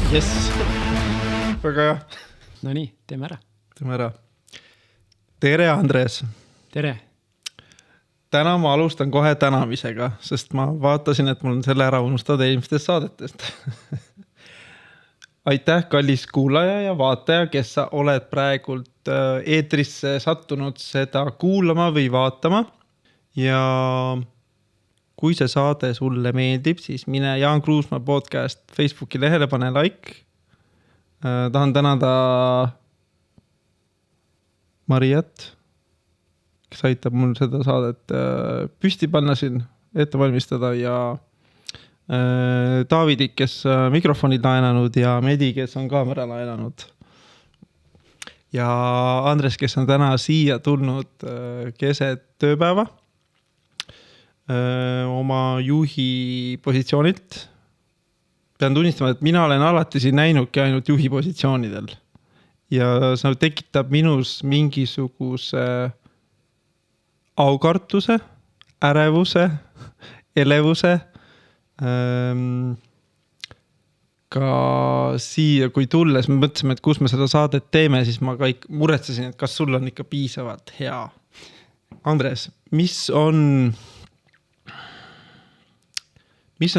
Jess, väga hea. No nii, teeme ära. Tere, Andres. Tere. Täna ma alustan kohe tänamisega, sest ma vaatasin, et mul on selle ära unustada eelmistest saadetest. Aitäh, kallis kuulaja ja vaataja, kes sa oled praegult eetrisse sattunud seda kuulama või vaatama. Ja kui see saade sulle meeldib, siis mine Jaan Kruusmaa podcast Facebooki lehele, pane like. Tahan tänada Mariat, kes aitab mul seda saadet püsti panna siin, ette valmistada ja Davidik, kes mikrofonid laenanud ja Medi, kes on kaamera laenanud. Ja Andres, kes on täna siia tulnud keset tööpäeva oma juhi positsioonilt. Pean tunnistama, et mina olen alati siin näinudki ainult juhi positsioonidel. Ja see tekitab minus mingisuguse aukartuse, ärevuse, elevuse. Ka siia, kui tulles me mõtlesime, et kus me seda saadet teeme, siis ma ka muretsesin, et kas sul on ikka piisavalt hea. Andres, mis on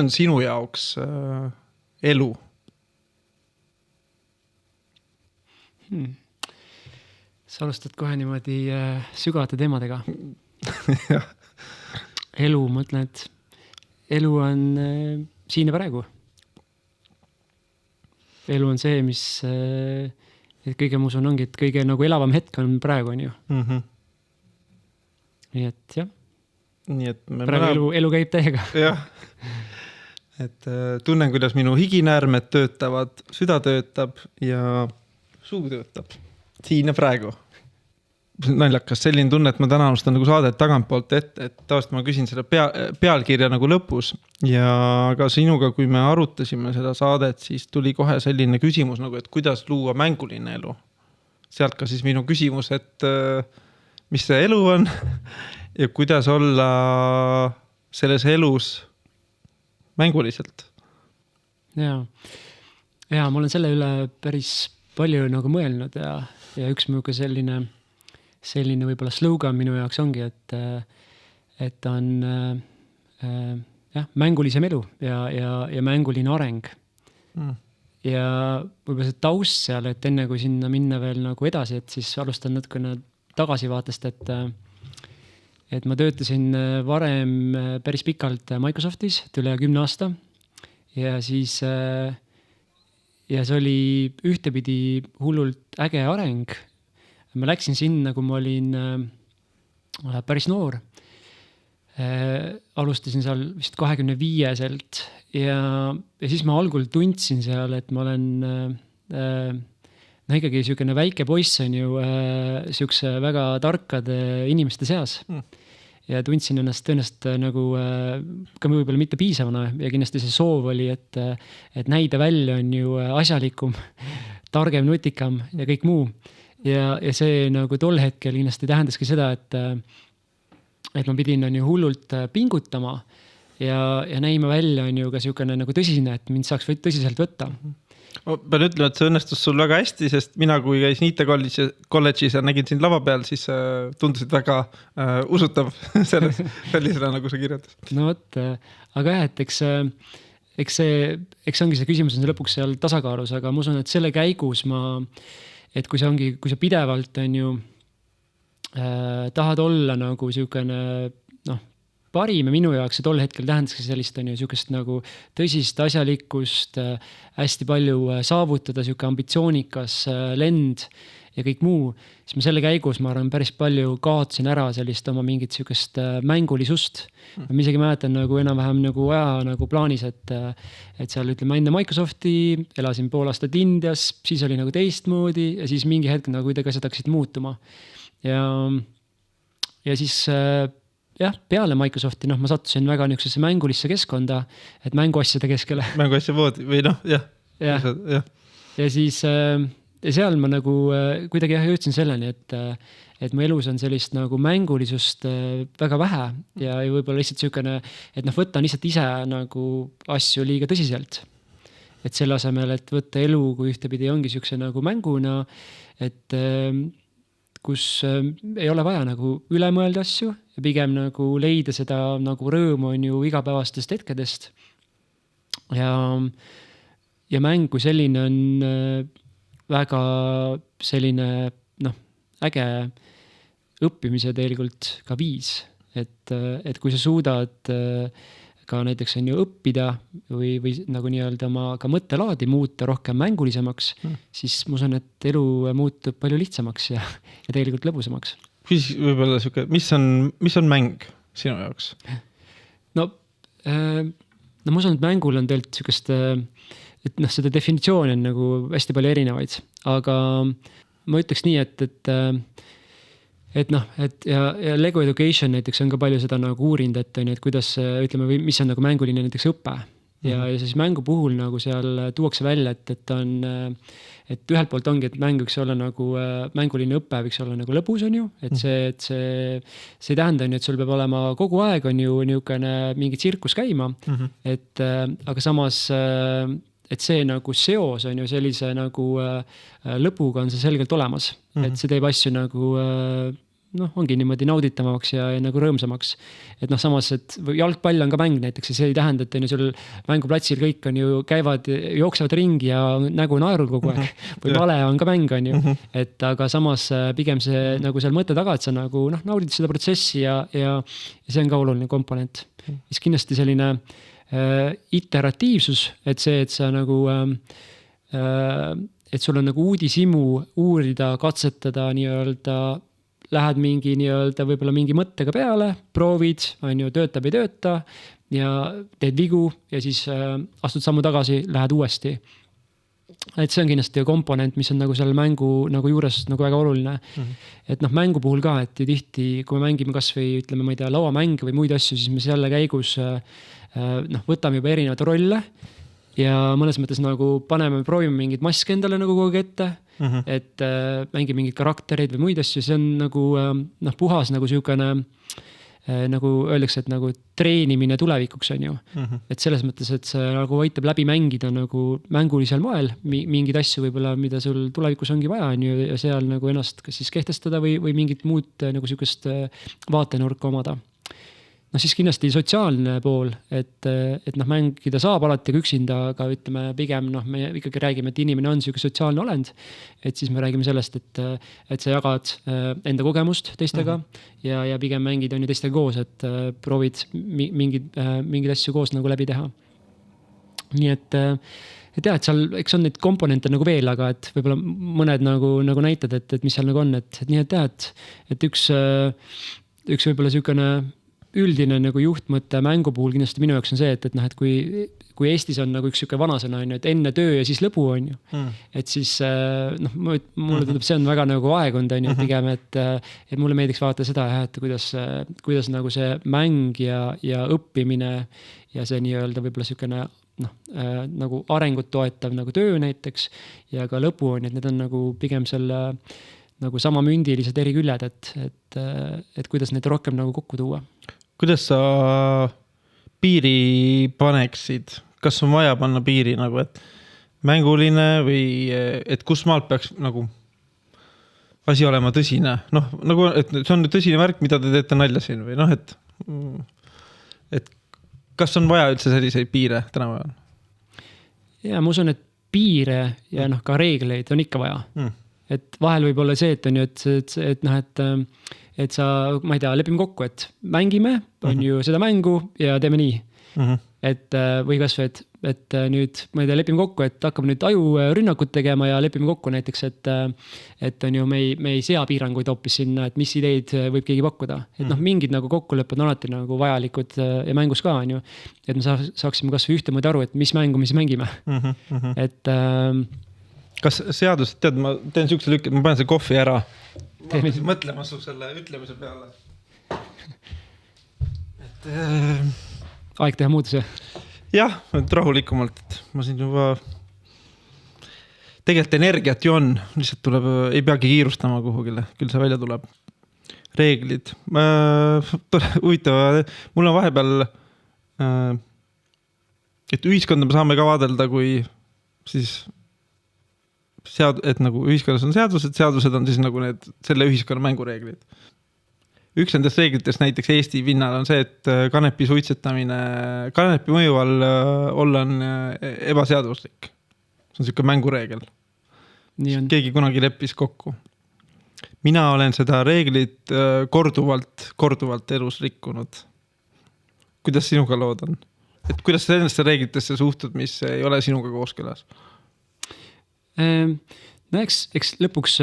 sinu jaoks elu? Sa alustad kohe niimoodi sügavate teemadega. Elu, ma ütlen, et elu on siin ja praegu. Elu on see, mis et kõige muus ongi, et kõige nagu elavam hetk on praegu, on ju. Nii et jah. Nii et praegu elu käib täiega. Jah. Et tunnen, kuidas minu higinäärmed töötavad, süda töötab ja suu töötab. Siin ja praegu. Naljakas selline tunne, et ma täna alustan nagu saadet tagantpoolt ette, et tavaliselt ma küsin selle pealkirja nagu lõpus ja ka sinuga, kui me arutasime seda saadet, siis tuli kohe selline küsimus nagu, et kuidas luua mänguline elu. Sealt ka siis minu küsimus, et mis see elu on ja kuidas olla selles elus mänguliselt. Ja ma olen selle üle päris palju nagu mõelnud ja üks minuga selline võib-olla slogan minu jaoks ongi, et on mängulisem elu ja mänguline areng. Ja võib-olla see taust seal, et enne kui sinna minna veel nagu edasi, et siis alustan natukene tagasivaatest, et ma töötasin varem päris pikalt Microsoftis, üle 10 aasta ja siis ja see oli ühtepidi hullult äge areng. Ma läksin sinna, kui ma olin päris noor. Alustasin seal vist 25-selt ja siis ma algul tundsin seal, et ma olen ikkagi selline väike poiss on ju selline väga tarkade inimeste seas. Ja tundsin ennast tõenäoliselt nagu ka võib-olla mitte piisavana ja kindlasti see soov oli, et näida välja on ju asjalikum, targem, nutikam ja kõik muu. Ja see nagu tol hetkel kindlasti tähendaski seda, et ma pidin on ju hullult pingutama ja näima välja on ju ka selline nagu tõsine, et mind saaks tõsiselt võtta. Ma pean ütlema, et see õnnestus sul väga hästi, sest mina kui käisin IT kolledžis ja nägin sind lava peal, siis tundusid väga usutav sellisena, nagu sa kirjutas. No võt, aga jah, et eks ongi see küsimus on see lõpuks seal tasakaalus, aga ma usun, et selle käigus et kui sa pidevalt on ju tahad olla nagu selline parim ja minu jaoks see tol hetkel tähendaski sellist on ju sellisest nagu tõsist asjalikkust, hästi palju saavutada, selline ambitsioonikas lend ja kõik muu, siis ma selle käigus ma arvan päris palju kaotsin ära sellist oma mingit sellisest mängulisust. Ma isegi mäletan nagu enam-vähem nagu aja nagu plaanis, et seal ütleme enne Microsofti, elasin pool aastat Indias, siis oli nagu teistmoodi ja siis mingi hetk nagu kuidagi asjad hakkasid muutuma. Ja siis peale Microsofti, ma sattusin väga niisugusesse mängulisse keskkonda, et mänguasjade keskele. Mänguasja voodi või jah. Ja siis ja seal ma nagu kuidagi jõudsin selleni, et mu elus on sellist nagu mängulisust väga vähe ja võib-olla lihtsalt selline, et võtan lihtsalt ise nagu asju liiga tõsiselt. et selle asemel, et võtta elu, kui ühtepidi ongi siukse nagu mänguna, et kus ei ole vaja nagu üle mõelda asju ja pigem nagu leida seda nagu rõõmu on ju igapäevastest hetkedest. Ja mäng kui selline on väga selline äge õppimise tegelikult ka viis, et kui sa suudad ka näiteks on ju õppida või nagu nii-öelda oma ka mõttelaadi muuta rohkem mängulisemaks, siis ma usun, et elu muutub palju lihtsamaks ja tegelikult lõbusamaks. Võib-olla siuke, mis on mäng sinu jaoks? No ma usun, et mängul on tegelikult siukest, et seda definitsiooni on nagu hästi palju erinevaid, aga ma ütleks nii, et Lego Education näiteks on ka palju seda nagu uurinud, et kuidas ütleme, või mis on nagu mänguline näiteks õppe. Ja siis mängu puhul nagu seal tuuakse välja, et ühelt poolt ongi, et mäng võiks olla nagu, mänguline õppe võiks olla nagu lõbus on ju, et see ei tähenda, et sul peab olema kogu aeg on ju niisugune mingi tsirkus käima, aga samas et see nagu seos on ju sellise nagu lõpuga on see selgelt olemas, et see teeb asju nagu ongi niimoodi nauditavamaks ja nagu rõõmsamaks. Et samas, et jalgpall on ka mäng näiteks ja see ei tähenda, et sul mänguplatsil kõik on ju käivad, jooksevad ringi ja nägu naerul kogu aeg. Või vale on ka mäng on ju. Et aga samas pigem see nagu seal mõtte taga, et sa nagu naudid seda protsessi ja see on ka oluline komponent. Siis kindlasti selline iteratiivsus, et see, et sa nagu et sul on nagu uudishimu uurida, katsetada nii-öelda lähed mingi nii-öelda võib-olla mingi mõttega peale, proovid, on ju, töötab ei tööta ja teed vigu ja siis astud sammu tagasi, lähed uuesti. Et see on kindlasti komponent, mis on nagu selle mängu nagu juures nagu väga oluline. Et mängu puhul ka, et tihti, kui me mängime kas või ütleme, ma ei tea, lauamänge või muid asju, siis me selle käigus võtame juba erinevad rolle ja mõnes mõttes nagu proovime mingid maske endale nagu kogu ette, et mängi mingid karaktereid või muid asju, see on nagu puhas nagu siukene nagu öeldakse, et nagu treenimine tulevikuks on ju. Et selles mõttes, et see nagu aitab läbi mängida nagu mängulisel moel mingid asju võib-olla, mida sul tulevikus ongi vaja on ju ja seal nagu ennast kas siis kehtestada või mingit muud nagu siukest vaatenurka omada. Siis kindlasti sotsiaalne pool, et mängida saab alati ka üksinda, aga ütleme pigem me ikkagi räägime, et inimene on siuke sotsiaalne olend, et siis me räägime sellest, et sa jagad enda kogemust teistega ja pigem mängid on ju teistega koos, et proovid mingid asju koos nagu läbi teha. Nii et jah, et seal eks on neid komponente nagu veel, aga et võib-olla mõned nagu näitad, et mis seal nagu on, et nii et jah, et üks võib-olla siukene üldine nagu juhtmõte mängu puhul kindlasti minu jaoks on see, et kui Eestis on nagu üks siuke vanasõna on ju, et enne töö ja siis lõbu on ju. Et siis mulle tundub, see on väga nagu aegund on ju pigem, et mulle meeldiks vaadata seda, et kuidas nagu see mäng ja õppimine ja see nii-öelda võib-olla siukene nagu arengut toetav nagu töö näiteks ja ka lõbu on, et need on nagu pigem selle nagu sama mündilised eri küljed, et kuidas neid rohkem nagu kokku tuua. Kuidas sa piiri paneksid? Kas on vaja panna piiri nagu, et mänguline või et kus maalt peaks nagu asi olema tõsine? Nagu, et see on tõsine värk, mida te teete nalja siin või et kas on vaja üldse selliseid piire tänapäeval? Ja ma usun, et piire ja ka reegleid on ikka vaja. Et vahel võib olla see, et on ju, et sa, ma ei tea, lepime kokku, et mängime, on ju seda mängu ja teeme nii. Et või kas või, et nüüd, ma ei tea, lepime kokku, et hakkame nüüd ajurünnakut tegema ja lepime kokku näiteks, et on ju, me ei sea piiranguid hoopis sinna, et mis ideid võib keegi pakkuda. Et mingid nagu kokkulepped on alati nagu vajalikud ja mängus ka on ju. Et me saaksime kas või ühtemoodi aru, et mis mängu me siis mängime. Et kas seadus, tead, ma teen siukse lükki, ma panen see kohvi ära. Mõtlema su selle ütlemise peale. Aeg teha muutuse. Jah, et rahulikumalt, et ma siin juba tegelikult energiat ju on, lihtsalt tuleb, ei peagi kiirustama kuhugile, küll see välja tuleb. Reeglid. Huvitav, mul on vahepeal, et ühiskonda me saame ka vaadelda kui siis et nagu ühiskonnas on seadused on siis nagu need selle ühiskonna mängureeglid. Üks nendest reeglitest näiteks Eesti pinnal on see, et kanepi mõju all olla on ebaseaduslik. See on siuke mängureegel. Keegi kunagi leppis kokku. Mina olen seda reeglit korduvalt elus rikkunud. Kuidas sinuga lood on? Et kuidas sa ennast reeglitesse suhtud, mis ei ole sinuga kooskõlas? No eks lõpuks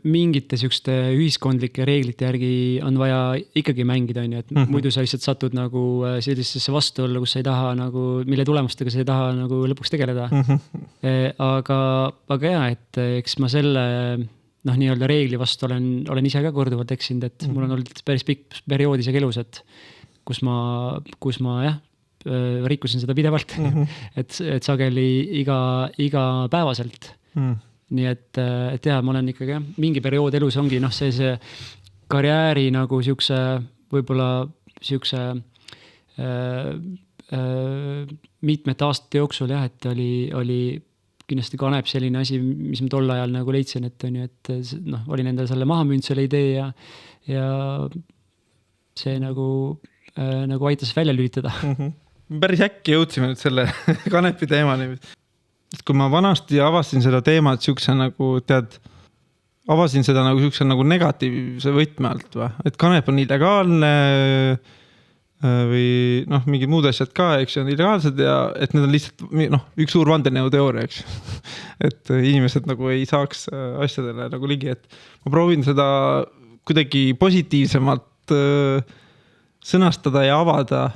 mingite siukeste ühiskondlike reeglite järgi on vaja ikkagi mängida, on ju, et muidu sa lihtsalt satud nagu sellisesse vastuollu, kus sa ei taha nagu, mille tulemustega sa ei taha nagu lõpuks tegeleda. Aga jah, et eks ma selle nii-öelda reegli vastu olen ise ka korduvalt eksinud, et mul on olnud päris pikk periood isegi elus, et kus ma jah, rikkusin seda pidevalt, et sageli iga päevaselt. Nii et jah, ma olen ikkagi mingi periood elus ongi see karjääri nagu siukse võib-olla siukse mitmete aastate jooksul jah, et oli kindlasti kanep selline asi, mis ma tol ajal nagu leidsin, et on ju, et olin endale selle maha müünud selle idee ja see nagu aitas välja lülitada. Päris äkki jõudsime nüüd selle kanepi teemani. Kui ma vanasti avasin seda teemat siukse nagu, avasin seda nagu siukse nagu negatiivse võtme alt või? Et kanep on illegaalne või mingid muud asjad ka, eks on illegaalsed ja et need on lihtsalt üks suur vandenõu teooria, eks. Et inimesed nagu ei saaks asjadele nagu ligi, et ma proovin seda kuidagi positiivsemalt sõnastada ja avada,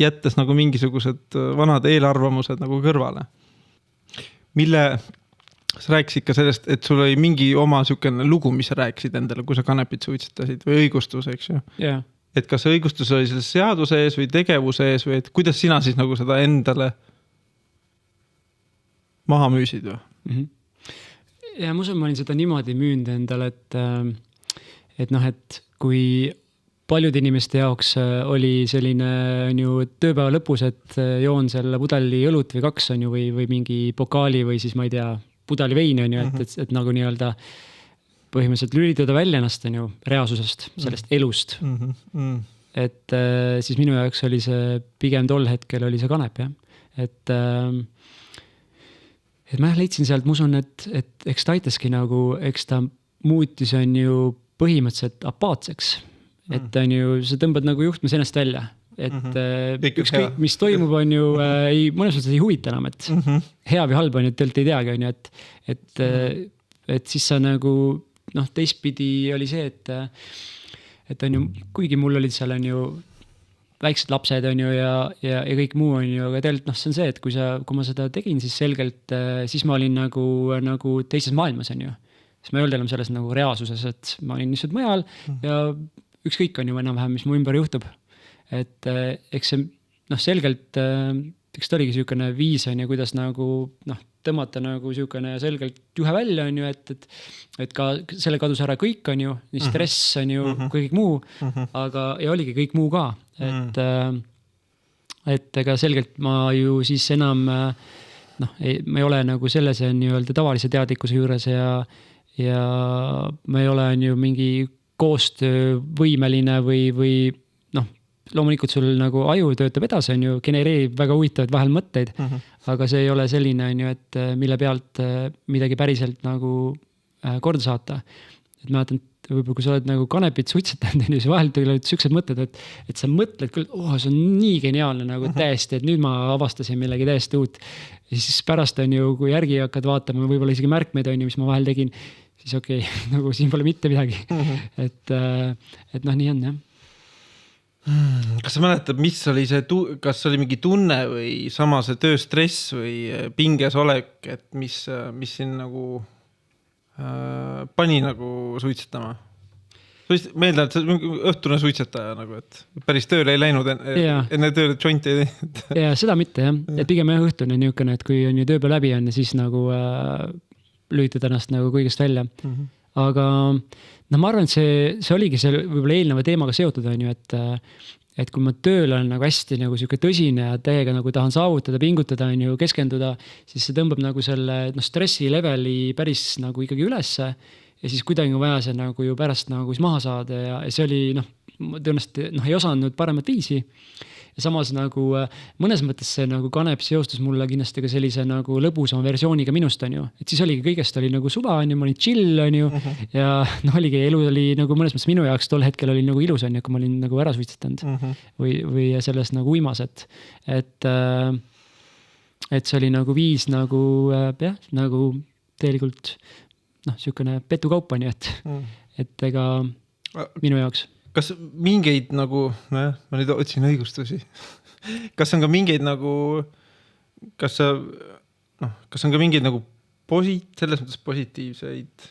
jättes nagu mingisugused vanad eelarvamused nagu kõrvale. Mille sa rääkisid ka sellest, et sul oli mingi oma siukene lugu, mis sa rääkisid endale, kui sa kanepit suitsetasid või õigustus, eks ju? Yeah. Et kas õigustus oli selles seaduse ees või tegevuse ees või et kuidas sina siis nagu seda endale maha müüsid või? Ja ma olin seda niimoodi müünud endale, et kui paljude inimeste jaoks oli selline tööpäeva lõpus, et joon selle pudeli õlut või 2 on ju, või mingi pokaali või siis ma ei tea, pudeli veini on ju, et nagu nii-öelda põhimõtteliselt lülitada välja ennast on ju reaalsusest, sellest elust. Et siis minu jaoks oli see pigem tol hetkel oli see kanep, jah. Et ma leidsin sealt, ma usun, et eks ta aitaski nagu, eks ta muutis on ju põhimõtteliselt apaatseks. Et on ju, sa tõmbad nagu juhtmes ennast välja, et ükskõik, mis toimub on ju, mõnes mõttes ei huvita enam, et hea või halb on ju, et tõelt ei teagi on ju, et siis sa nagu, teistpidi oli see, et on ju, kuigi mul olid seal on ju väiksed lapsed on ju ja kõik muu on ju, aga tegelikult see on see, et kui ma seda tegin, siis selgelt, siis ma olin nagu teises maailmas on ju, siis ma ei olnud enam selles nagu reaalsuses, et ma olin lihtsalt mujal ja ükskõik on ju enam-vähem, mis mu ümber juhtub. Et eks see selgelt, eks ta oligi siukene viis on ju, kuidas nagu tõmmata nagu siukene selgelt juhe välja on ju, et ka selle kadus ära kõik on ju, nii stress on ju, kõik muu, aga ja oligi kõik muu ka. Et ega selgelt ma ju siis enam ma ei ole nagu selles nii-öelda tavalise teadlikkuse juures ja ma ei ole on ju mingi koostöövõimeline või loomulikult sul nagu aju töötab edasi, on ju, genereerib väga huvitavaid vahel mõtteid, aga see ei ole selline, on ju, et mille pealt midagi päriselt nagu korda saata. Et ma mäletan, võib-olla kui sa oled nagu kanepit suitsetanud, siis vahel tulevad siuksed mõtted, et sa mõtled küll, see on nii geniaalne nagu täiesti, et nüüd ma avastasin millegi täiesti uut. Ja siis pärast on ju, kui järgi hakkad vaatama, võib-olla isegi märkmeid on ju, mis ma vahel tegin, siis okei, nagu siin pole mitte midagi. Et nii on, jah. Kas sa mäletad, mis oli see, kas oli mingi tunne või sama see tööstress või pinges olek, et mis siin nagu pani nagu suitsetama? Meeldan, et sa õhtune suitsetaja nagu, et päris tööle ei läinud enne tööle jointi ei teinud. Ja seda mitte, jah. Et pigem õhtune niisugune, et kui on ju tööpäev läbi on ja siis nagu lülitada ennast nagu kõigest välja. Aga ma arvan, et see oligi see võib-olla eelneva teemaga seotud on ju, et kui ma tööl olen nagu hästi nagu sihuke tõsine ja täiega nagu tahan saavutada, pingutada, on ju, keskenduda, siis see tõmbab nagu selle stressi leveli päris nagu ikkagi ülesse. Ja siis kuidagi on vaja see nagu ju pärast nagu maha saada ja see oli tõenäoliselt ei osanud paremat viisi. Ja samas nagu mõnes mõttes see nagu kanep seostus mulle kindlasti ka sellise nagu lõbusama versiooniga minust, on ju. Et siis oligi kõigest oli nagu suva, on ju, ma olin chill, on ju. Ja oligi, elu oli nagu mõnes mõttes minu jaoks tol hetkel oli nagu ilus, on ju, kui ma olin nagu ära suitsetanud või selles nagu uimas, et see oli nagu viis nagu jah, nagu tegelikult sihukene petukaup, on ju, et ega minu jaoks. Kas mingeid nagu, ma nüüd otsin õigustusi, kas on ka mingeid nagu, kas on ka mingeid nagu selles mõttes positiivseid,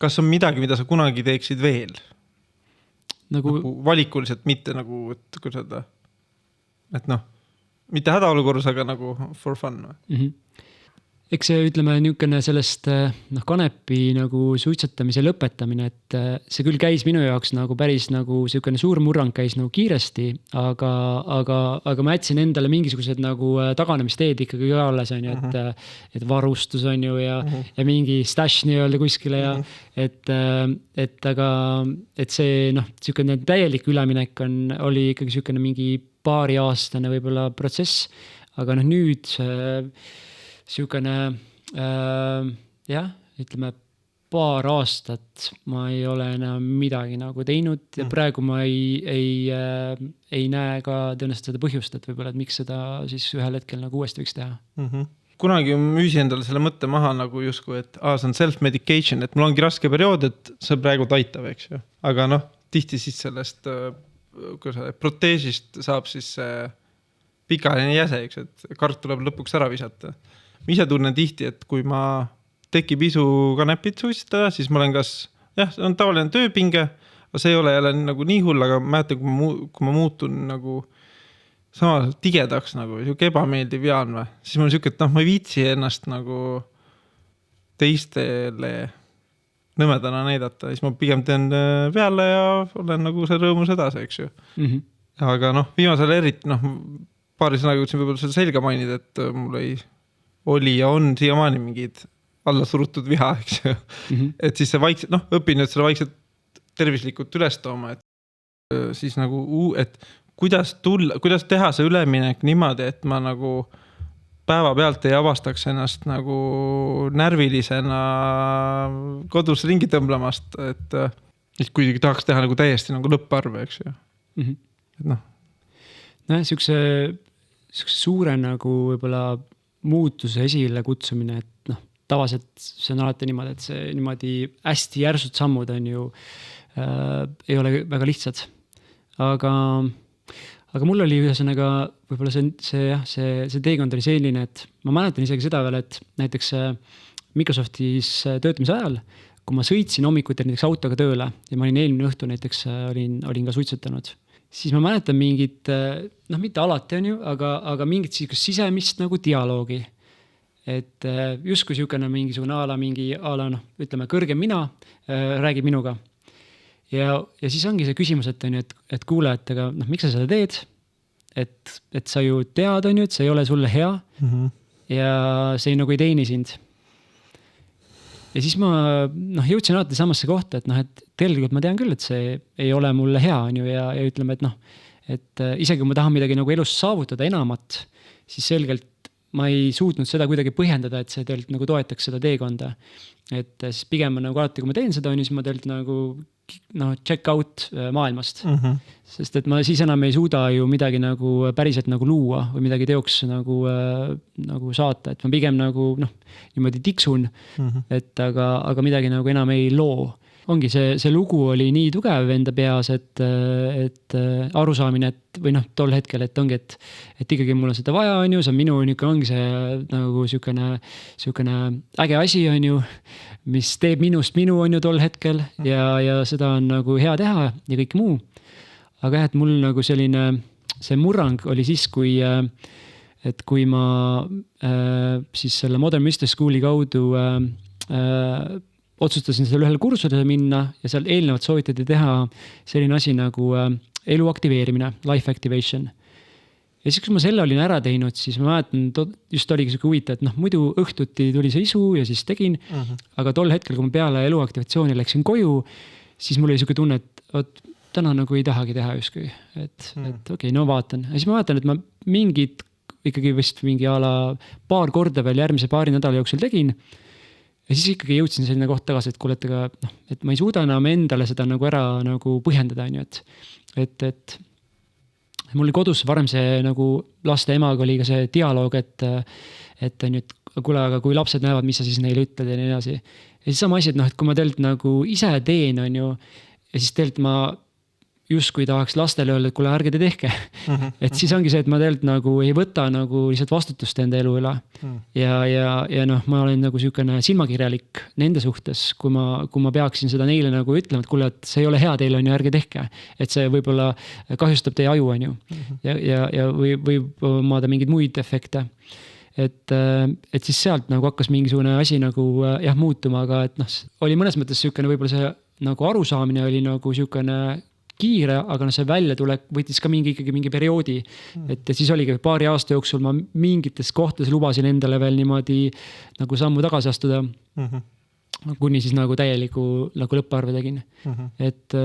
kas on midagi, mida sa kunagi teeksid veel? Nagu valikuliselt, mitte nagu, et kui seda, et mitte hädaolukorras, aga nagu for fun. Eks see ütleme niukene sellest kanepi nagu suitsetamise lõpetamine, et see küll käis minu jaoks nagu päris nagu siukene suur murrang käis nagu kiiresti, aga ma jätsin endale mingisugused nagu taganemisteed ikkagi ka alles, on ju, et varustus on ju ja mingi stash nii-öelda kuskile ja et see siukene täielik üleminek oli ikkagi siukene mingi paari aastane võib-olla protsess, aga nüüd siukene jah, ütleme paar aastat ma ei ole enam midagi nagu teinud ja praegu ma ei näe ka tõenäoliselt seda põhjust, et võib-olla, et miks seda siis ühel hetkel nagu uuesti võiks teha. Kunagi müüsi endale selle mõtte maha nagu jusku, et see on self-medication, et mul ongi raske periood, et see praegu taitav, eks ju. Aga tihti siis sellest proteesist saab siis pikaline jäse, eks, et kart tuleb lõpuks ära visata. Ma ise tunnen tihti, et kui ma tekib isu kanepit suitsetada, siis ma olen kas, jah, on tavaline tööpinge, aga see ei ole jälle nagu nii hull, aga mäletan, kui ma muutun nagu sama tigedaks nagu, siuke ebameeldiv jaan või, siis mul on siuke, et ma ei viitsi ennast nagu teistele nõmedana näidata, siis ma pigem teen peale ja olen nagu see rõõmus edasi, eks ju. Aga viimasel eriti, paari sõnaga jõudsin võib-olla selle selga mainida, et mul oli ja on siiamaani mingid alla surutud viha, eks ju. Et siis see vaikselt, õpin nüüd selle vaikselt tervislikult üles tooma, et siis nagu, et kuidas teha see üleminek niimoodi, et ma nagu päeva pealt ei avastaks ennast nagu närvilisena kodus ringi tõmblamast, et kui tahaks teha nagu täiesti nagu lõpparve, eks ju. Et siukse suure nagu võib-olla muutuse esile kutsumine, et tavaliselt see on alati niimoodi, et see niimoodi hästi järsud sammud on ju ei ole väga lihtsad. Aga mul oli ühesõnaga võib-olla see teekond oli selline, et ma mäletan isegi seda veel, et näiteks Microsoftis töötamise ajal, kui ma sõitsin hommikuti näiteks autoga tööle ja ma olin eelmine õhtu näiteks olin ka suitsetanud, siis ma mäletan mingit, mitte alati on ju, aga mingit sisemist nagu dialoogi. Et justkui siukene mingisugune ütleme kõrgem mina räägib minuga. Ja siis ongi see küsimus, et kuule, et aga miks sa seda teed? Et sa ju tead, on ju, et see ei ole sulle hea ja see nagu ei teeni sind. Ja siis ma jõudsin alati samasse kohta, et tegelikult ma tean küll, et see ei ole mulle hea, on ju, ja ütleme, et isegi kui ma tahan midagi nagu elus saavutada enamat, siis selgelt ma ei suutnud seda kuidagi põhjendada, et see tegelikult nagu toetaks seda teekonda. Et siis pigem nagu alati, kui ma teen seda, siis ma tegelikult nagu check out maailmast. Sest et ma siis enam ei suuda ju midagi nagu päriselt nagu luua või midagi teoks nagu saata. Et ma pigem nagu niimoodi tiksun, et aga midagi nagu enam ei loo. Ongi see lugu oli nii tugev enda peas, et arusaamine, või tol hetkel, et ongi, et ikkagi mul on seda vaja, on ju, see on minu ongi see nagu siukene äge asi, on ju, mis teeb minust minu, on ju tol hetkel ja seda on nagu hea teha ja kõik muu. Aga et mul nagu see murrang oli siis, kui ma siis selle Modern Mystery School'i kaudu otsustasin seal ühele kursusele minna ja seal eelnevalt soovitati teha selline asi nagu elu aktiveerimine, life activation. Ja siis, kui ma selle olin ära teinud, siis ma mäletan, just oligi selline huvitav, et muidu õhtuti tuli see isu ja siis tegin, aga tol hetkel, kui ma peale elu aktivatsiooni läksin koju, siis mul oli selline tunne, et täna nagu ei tahagi teha justkui, et okei, no vaatan. Ja siis ma vaatan, et ma mingid ikkagi vist mingi paar korda veel järgmise paari nädala jooksul tegin. Ja siis ikkagi jõudsin selline koht tagasi, et kuule, et ma ei suuda enam endale seda nagu ära nagu põhjendada, et mul oli kodus varem see nagu laste emaga oli ka see dialoog, et kuule, aga kui lapsed näevad, mis sa siis neile ütled ja nii edasi. Ja siis sama asi, et kui ma tegelikult nagu ise teen, ja siis tegelikult ma justkui tahaks lastele öelda, et kuule, ärge te tehke. Et siis ongi see, et ma tegelikult nagu ei võta nagu lihtsalt vastutust enda elu üle. Ja ma olen nagu selline silmakirjalik nende suhtes, kui ma peaksin seda neile nagu ütlema, et kuule, et see ei ole hea teile, ärge tehke. Et see võib-olla kahjustab teie aju, ja võib omada mingeid muid efekte. Et siis sealt nagu hakkas mingisugune asi nagu muutuma, aga et oli mõnes mõttes selline võib-olla see nagu arusaamine oli nagu selline kiire, aga see väljatulek võttis ka ikkagi mingi perioodi. Et siis oligi paari aasta jooksul ma mingites kohtades lubasin endale veel niimoodi nagu sammu tagasi astuda, kuni siis nagu täieliku nagu lõpparve tegin. Et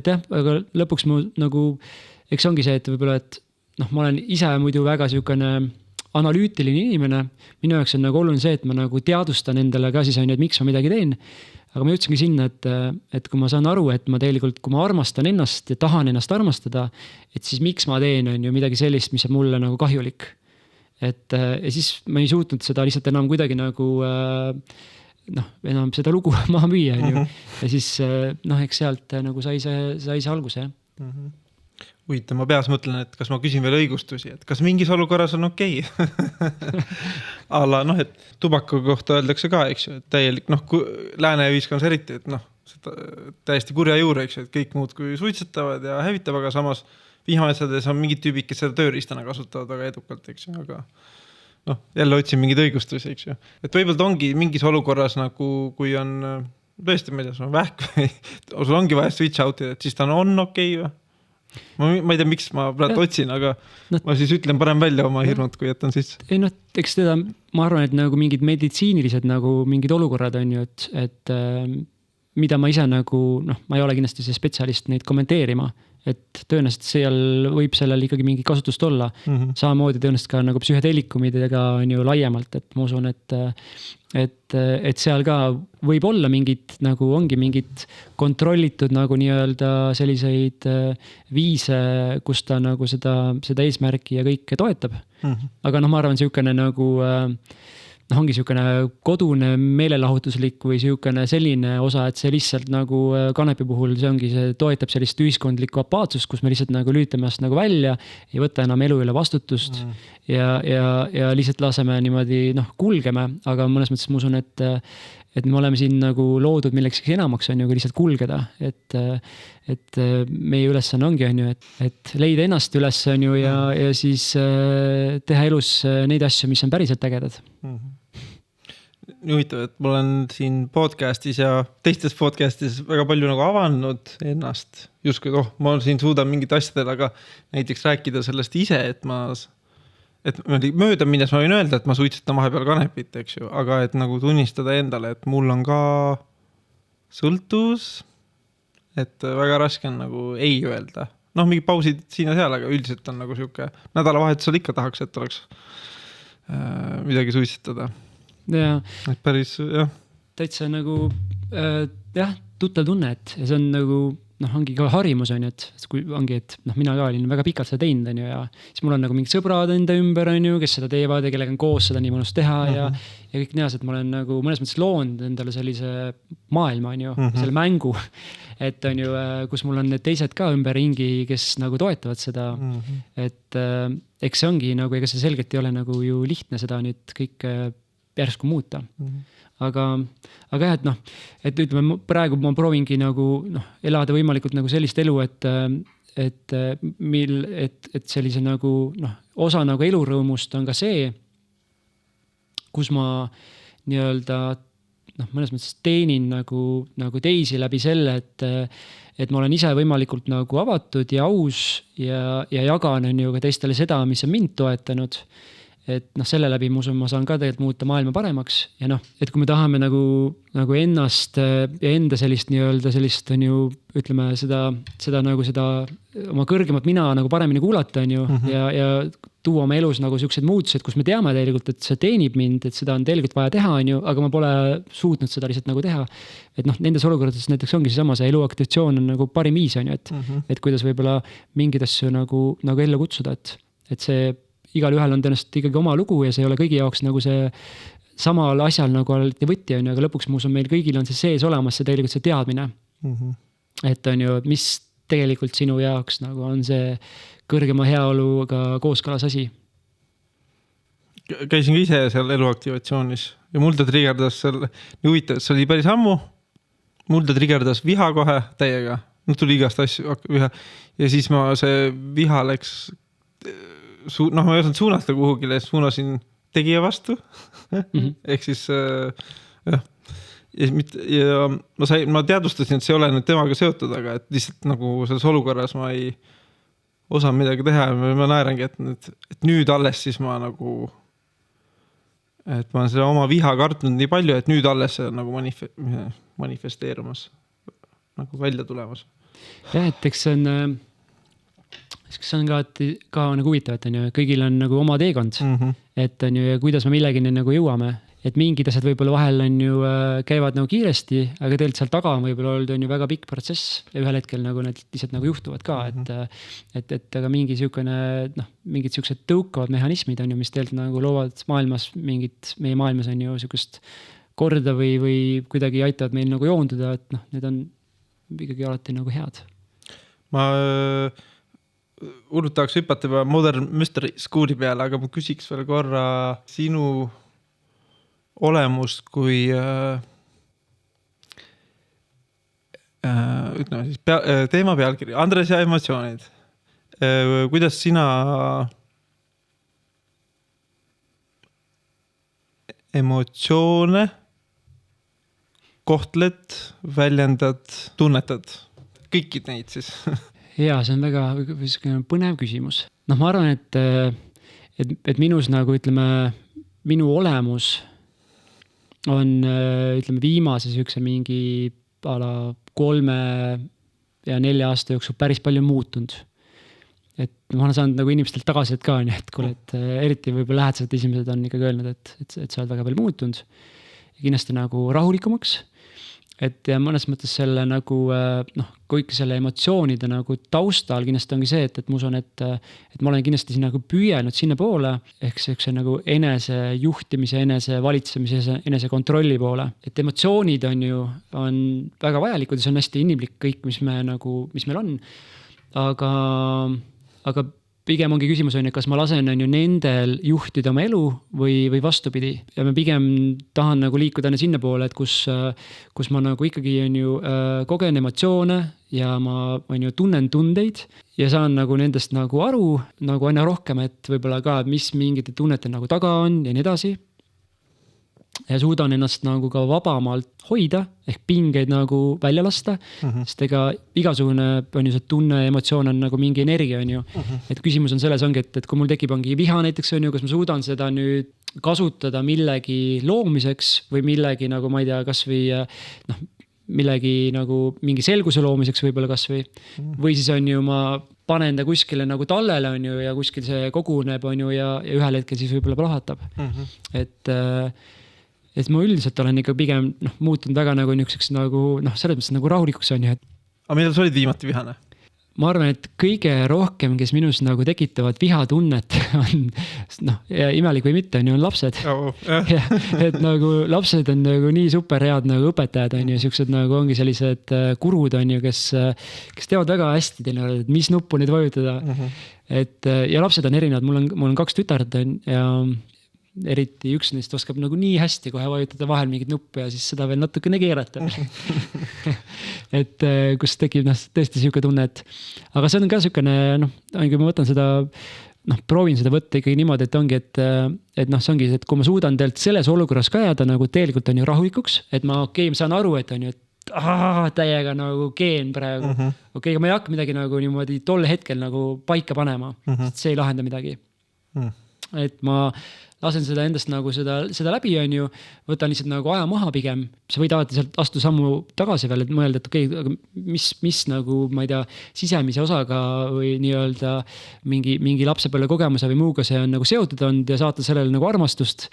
jah, aga lõpuks mu nagu, eks ongi see, et võib-olla, et ma olen ise muidu väga selline analüütiline inimene. Minu jaoks on nagu oluline see, et ma nagu teadvustan endale ka siis on, et miks ma midagi teen. Aga ma jõudsingi sinna, et kui ma saan aru, et ma tegelikult, kui ma armastan ennast ja tahan ennast armastada, et siis miks ma teen on ju midagi sellist, mis on mulle nagu kahjulik. Ja siis ma ei suutnud seda lihtsalt enam kuidagi nagu enam seda lugu maha müüa. Ja siis eks sealt nagu sai see alguse. Huvitav, ma peas mõtlen, et kas ma küsin veel õigustusi, et kas mingis olukorras on okei. Alla, et tubaka kohta öeldakse ka, eks ju, et täielik, lääne ühiskonnas eriti, et seda täiesti kurja juure, eks ju, et kõik muud kui suitsetavad ja hävitab, aga samas vihmametsades on mingid tüübid, kes seda tööriistana kasutavad väga edukalt, eks ju, aga jälle otsin mingid õigustusi, eks ju. Et võib-olla ongi mingis olukorras nagu, kui on tõesti, ma ei tea, sul on vähk või sul ongi vaja switch out'ida, et siis ta on okei või? Ma ei tea, miks ma praegu otsin, aga ma siis ütlen parem välja oma hirmud, kui jätan sisse. Ei eks teda, ma arvan, et nagu mingid meditsiinilised nagu mingid olukorrad on ju, et mida ma ise nagu, ma ei ole kindlasti see spetsialist neid kommenteerima, et tõenäoliselt seal võib sellel ikkagi mingi kasutust olla. Samamoodi tõenäoliselt ka nagu psühhedeelikumidega on ju laiemalt, et ma usun, et seal ka võib olla mingid, nagu ongi mingid kontrollitud nagu nii-öelda selliseid viise, kus ta nagu seda eesmärki ja kõike toetab. Aga ma arvan, selline nagu ongi selline kodune meelelahutuslik või selline selline osa, et see lihtsalt nagu kanepi puhul, see toetab sellist ühiskondlikku apaatsust, kus me lihtsalt nagu lülitame ennast nagu välja, ei võta enam elu üle vastutust ja lihtsalt laseme niimoodi kulgeme, aga mõnes mõttes ma usun, et me oleme siin nagu loodud milleks enamaks on ju, kui lihtsalt kulgeda, et meie ülesanne ongi on ju, et leida ennast üles on ju ja siis teha elus neid asju, mis on päriselt ägedad. Nii huvitav, et ma olen siin podcastis ja teistes podcastis väga palju nagu avanud ennast. Justkui, ma siin suudan mingit asjadel, aga näiteks rääkida sellest ise, et mööda minnes ma võin öelda, et ma suitsetan vahepeal kanepit, eks ju, aga et nagu tunnistada endale, et mul on ka sõltuvus, et väga raske on nagu ei öelda. Mingi pausid siin ja seal, aga üldiselt on nagu siuke nädalavahetusel ikka tahaks, et oleks midagi suitsetada. Ja päris, jah. Täitsa nagu, tuttav tunne, et see on nagu, ongi ka harimus on ju, et kui ongi, et mina ka olin väga pikalt seda teinud on ju, ja siis mul on nagu mingid sõbrad enda ümber on ju, kes seda teevad ja kellega on koos seda nii mõnus teha ja kõik neas, et ma olen nagu mõnes mõttes loonud endale sellise maailma on ju, selle mängu, et on ju, kus mul on need teised ka ümber ringi, kes nagu toetavad seda, et eks see ongi nagu, ega see selgelt ei ole nagu ju lihtne seda nüüd kõik järsku muuta. Aga jah, et ütleme, praegu ma proovingi nagu elada võimalikult nagu sellist elu, et sellise nagu osa nagu elurõõmust on ka see, kus ma nii-öelda noh, mõnes mõttes teenin nagu teisi läbi selle, et ma olen ise võimalikult nagu avatud ja aus ja jagan on ju ka teistele seda, mis on mind toetanud. Et noh, selle läbi ma usun, ma saan ka tegelikult muuta maailma paremaks ja noh, et kui me tahame nagu ennast ja enda sellist nii-öelda sellist on ju, ütleme seda oma kõrgemat mina nagu paremini kuulata on ju ja tuua oma elus nagu sellised muutused, kus me teame tegelikult, et see teenib mind, et seda on tegelikult vaja teha on ju, aga ma pole suutnud seda lihtsalt nagu teha. Et noh, nendes olukordades näiteks ongi see eluaktivatsioon on nagu parim viis on ju, et kuidas võibolla mingeid asju nagu ellu kutsuda, et see igal ühel on tõenäoliselt ikkagi oma lugu ja see ei ole kõigi jaoks nagu see samal asjal nagu alati võti on ju, aga lõpuks ma usun, meil kõigil on see sees olemas see tegelikult see teadmine. Et on ju, mis tegelikult sinu jaoks nagu on see kõrgema heaoluga kooskõlas asi. Käisin ka ise seal eluaktivatsioonis ja mul ta trigerdas seal, nii huvitav, see oli päris ammu, mul ta trigerdas viha kohe täiega, tuli igast asju viha ja siis ma see viha läks ma ei osanud suunata kuhugile, suunasin tegija vastu. Ehk siis jah. Ja ma teadvustasin, et see ei ole nüüd temaga seotud, aga et lihtsalt nagu selles olukorras ma ei osanud midagi teha ja ma naerangi, et nüüd alles siis ma nagu et ma olen selle oma viha kartnud nii palju, et nüüd alles see on nagu manifesteerumas nagu välja tulemas. Ja, et eks see on ka nagu huvitav, et on ju, kõigil on nagu oma teekond, et on ju, ja kuidas me millegini nagu jõuame, et mingid asjad võib-olla vahel on ju käivad nagu kiiresti, aga tegelikult seal taga on võib-olla olnud on ju väga pikk protsess ja ühel hetkel nagu need lihtsalt nagu juhtuvad ka, et aga mingi siukene, noh, mingid siuksed tõukavad mehhanismid on ju, mis tegelikult nagu loovad maailmas mingid, meie maailmas on ju siukest korda või kuidagi aitavad meil nagu joonduda, et noh, need on ikkagi alati nagu head. Ma tahaks hüpata juba Modern Mystery School'i peale, aga ma küsiks veel korra sinu olemust kui ütleme siis teema pealkiri Andres ja emotsioonid. Kuidas sina emotsioone kohtled, väljendad, tunnetad? Kõikid neid siis. Jaa, see on väga põnev küsimus. Noh, ma arvan, et minus nagu ütleme, minu olemus on ütleme viimase siukse mingi 3 ja 4 aasta jooksul päris palju muutunud. Et ma olen saanud nagu inimestelt tagasiselt ka, et kuule, et eriti võib-olla lähedased esimesed on ikkagi öelnud, et sa oled väga palju muutunud. Ja kindlasti nagu rahulikumaks. Et ja mõnes mõttes selle nagu, noh, kõik selle emotsioonide nagu taustal kindlasti ongi see, et ma usun, et ma olen kindlasti siin nagu püüelnud sinna poole, ehk see nagu enese juhtimise, enese valitsemise, enese kontrolli poole. Et emotsioonid on ju, on väga vajalikud ja see on hästi inimlik kõik, mis meil on. Aga pigem ongi küsimus on, kas ma lasen on ju nendel juhtida oma elu või vastupidi. Ja ma pigem tahan nagu liikuda sinna poole, et kus ma nagu ikkagi on ju kogen emotsioone ja ma on ju tunnen tundeid ja saan nagu nendest nagu aru nagu aina rohkem, et võib-olla ka, mis mingite tunnete nagu taga on ja nii edasi. Ja suudan ennast nagu ka vabamalt hoida, ehk pingeid nagu välja lasta, sest ega igasugune on ju see tunne, emotsioon on nagu mingi energia on ju. Et küsimus on selles ongi, et kui mul tekib ongi viha näiteks on ju, kas ma suudan seda nüüd kasutada millegi loomiseks või millegi nagu ma ei tea, kas või noh, millegi nagu mingi selguse loomiseks võib-olla kas või siis on ju ma panen ta kuskile nagu tallele on ju ja kuskil see koguneb on ju ja ühel hetkel siis võib-olla plahvatab. Et ma üldiselt olen ikka pigem muutunud väga nagu niiseks nagu selles mõttes nagu rahulikuks on ju. Aga millal sa olid viimati vihane? Ma arvan, et kõige rohkem, kes minus nagu tekitavad vihatunnet on, ja imelik või mitte, on lapsed. Ja, et nagu lapsed on nagu nii super head nagu õpetajad on ju, siuksed nagu ongi sellised kurud on ju, kes teavad väga hästi teile, et mis nuppu neid vajutada. Et, ja lapsed on erinevad, mul on 2 tütart ja eriti üks neist oskab nagu nii hästi kohe vajutada vahel mingit nuppu ja siis seda veel natukene keerata. Et kus tekib tõesti siuke tunne, et aga see on ka siukene, kui ma võtan seda proovin seda võtta ikkagi niimoodi, et ongi, et see ongi, et kui ma suudan tegelikult selles olukorras ka jääda nagu tegelikult on ju rahulikuks, et ma ma saan aru, et on ju, et täiega nagu keen praegu. Okei, aga ma ei hakka midagi nagu niimoodi tol hetkel nagu paika panema, sest see ei lahenda midagi. Et ma lasen seda endast nagu seda läbi on ju, võtan lihtsalt nagu aja maha pigem, sa võid alati sealt astu sammu tagasi veel, et mõelda, et okei, aga mis nagu, ma ei tea, sisemise osaga või nii-öelda mingi lapsepõlve kogemuse või muuga see on nagu seotud olnud ja saata sellele nagu armastust.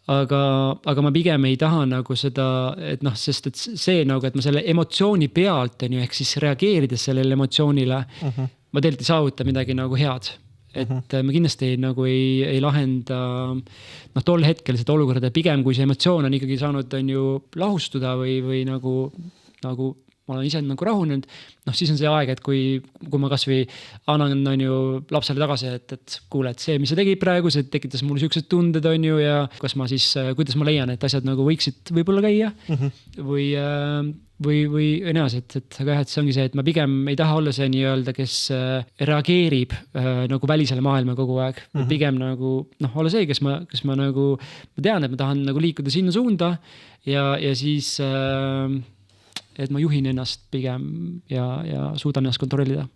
Aga ma pigem ei taha nagu seda, et sest et see nagu, et ma selle emotsiooni pealt on ju, ehk siis reageerides sellele emotsioonile, ma tegelikult ei saavuta midagi nagu head. Et ma kindlasti nagu ei lahenda tol hetkel seda olukorda, pigem kui see emotsioon on ikkagi saanud on ju lahustuda või nagu ma olen ise nagu rahunenud, siis on see aeg, et kui ma kasvõi annan on ju lapsele tagasi, et kuule, et see, mis sa tegid praegu, see tekitas mul siuksed tunded on ju ja kas ma siis, kuidas ma leian, et asjad nagu võiksid võib-olla käia või eneas, et aga jah, et see ongi see, et ma pigem ei taha olla see nii-öelda, kes reageerib nagu välisele maailma kogu aeg. Pigem nagu, olla see, kes ma nagu, ma tean, et ma tahan nagu liikuda sinna suunda ja siis et ma juhin ennast pigem ja suudan ennast kontrollida.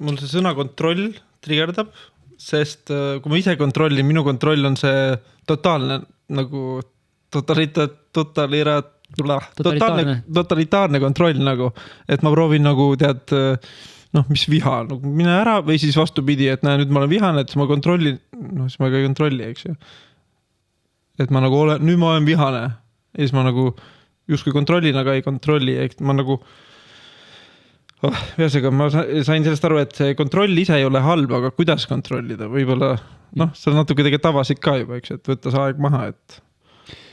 Mul see sõna kontroll trigerdab, sest kui ma ise kontrollin, minu kontroll on see totaalne nagu totalitaarne kontroll nagu, et ma proovin nagu tead, mis viha, nagu mine ära või siis vastupidi, et nüüd ma olen vihane, et siis ma kontrollin, siis ma ka ei kontrolli, eks ju. Et ma nagu nüüd ma olen vihane ja siis ma nagu justkui kontrollin, aga ei kontrolli, et ma nagu ühesõnaga, ma sain sellest aru, et see kontroll ise ei ole halb, aga kuidas kontrollida, võib-olla sa natuke tegelikult avasid ka juba, eks, et võtta see aeg maha, et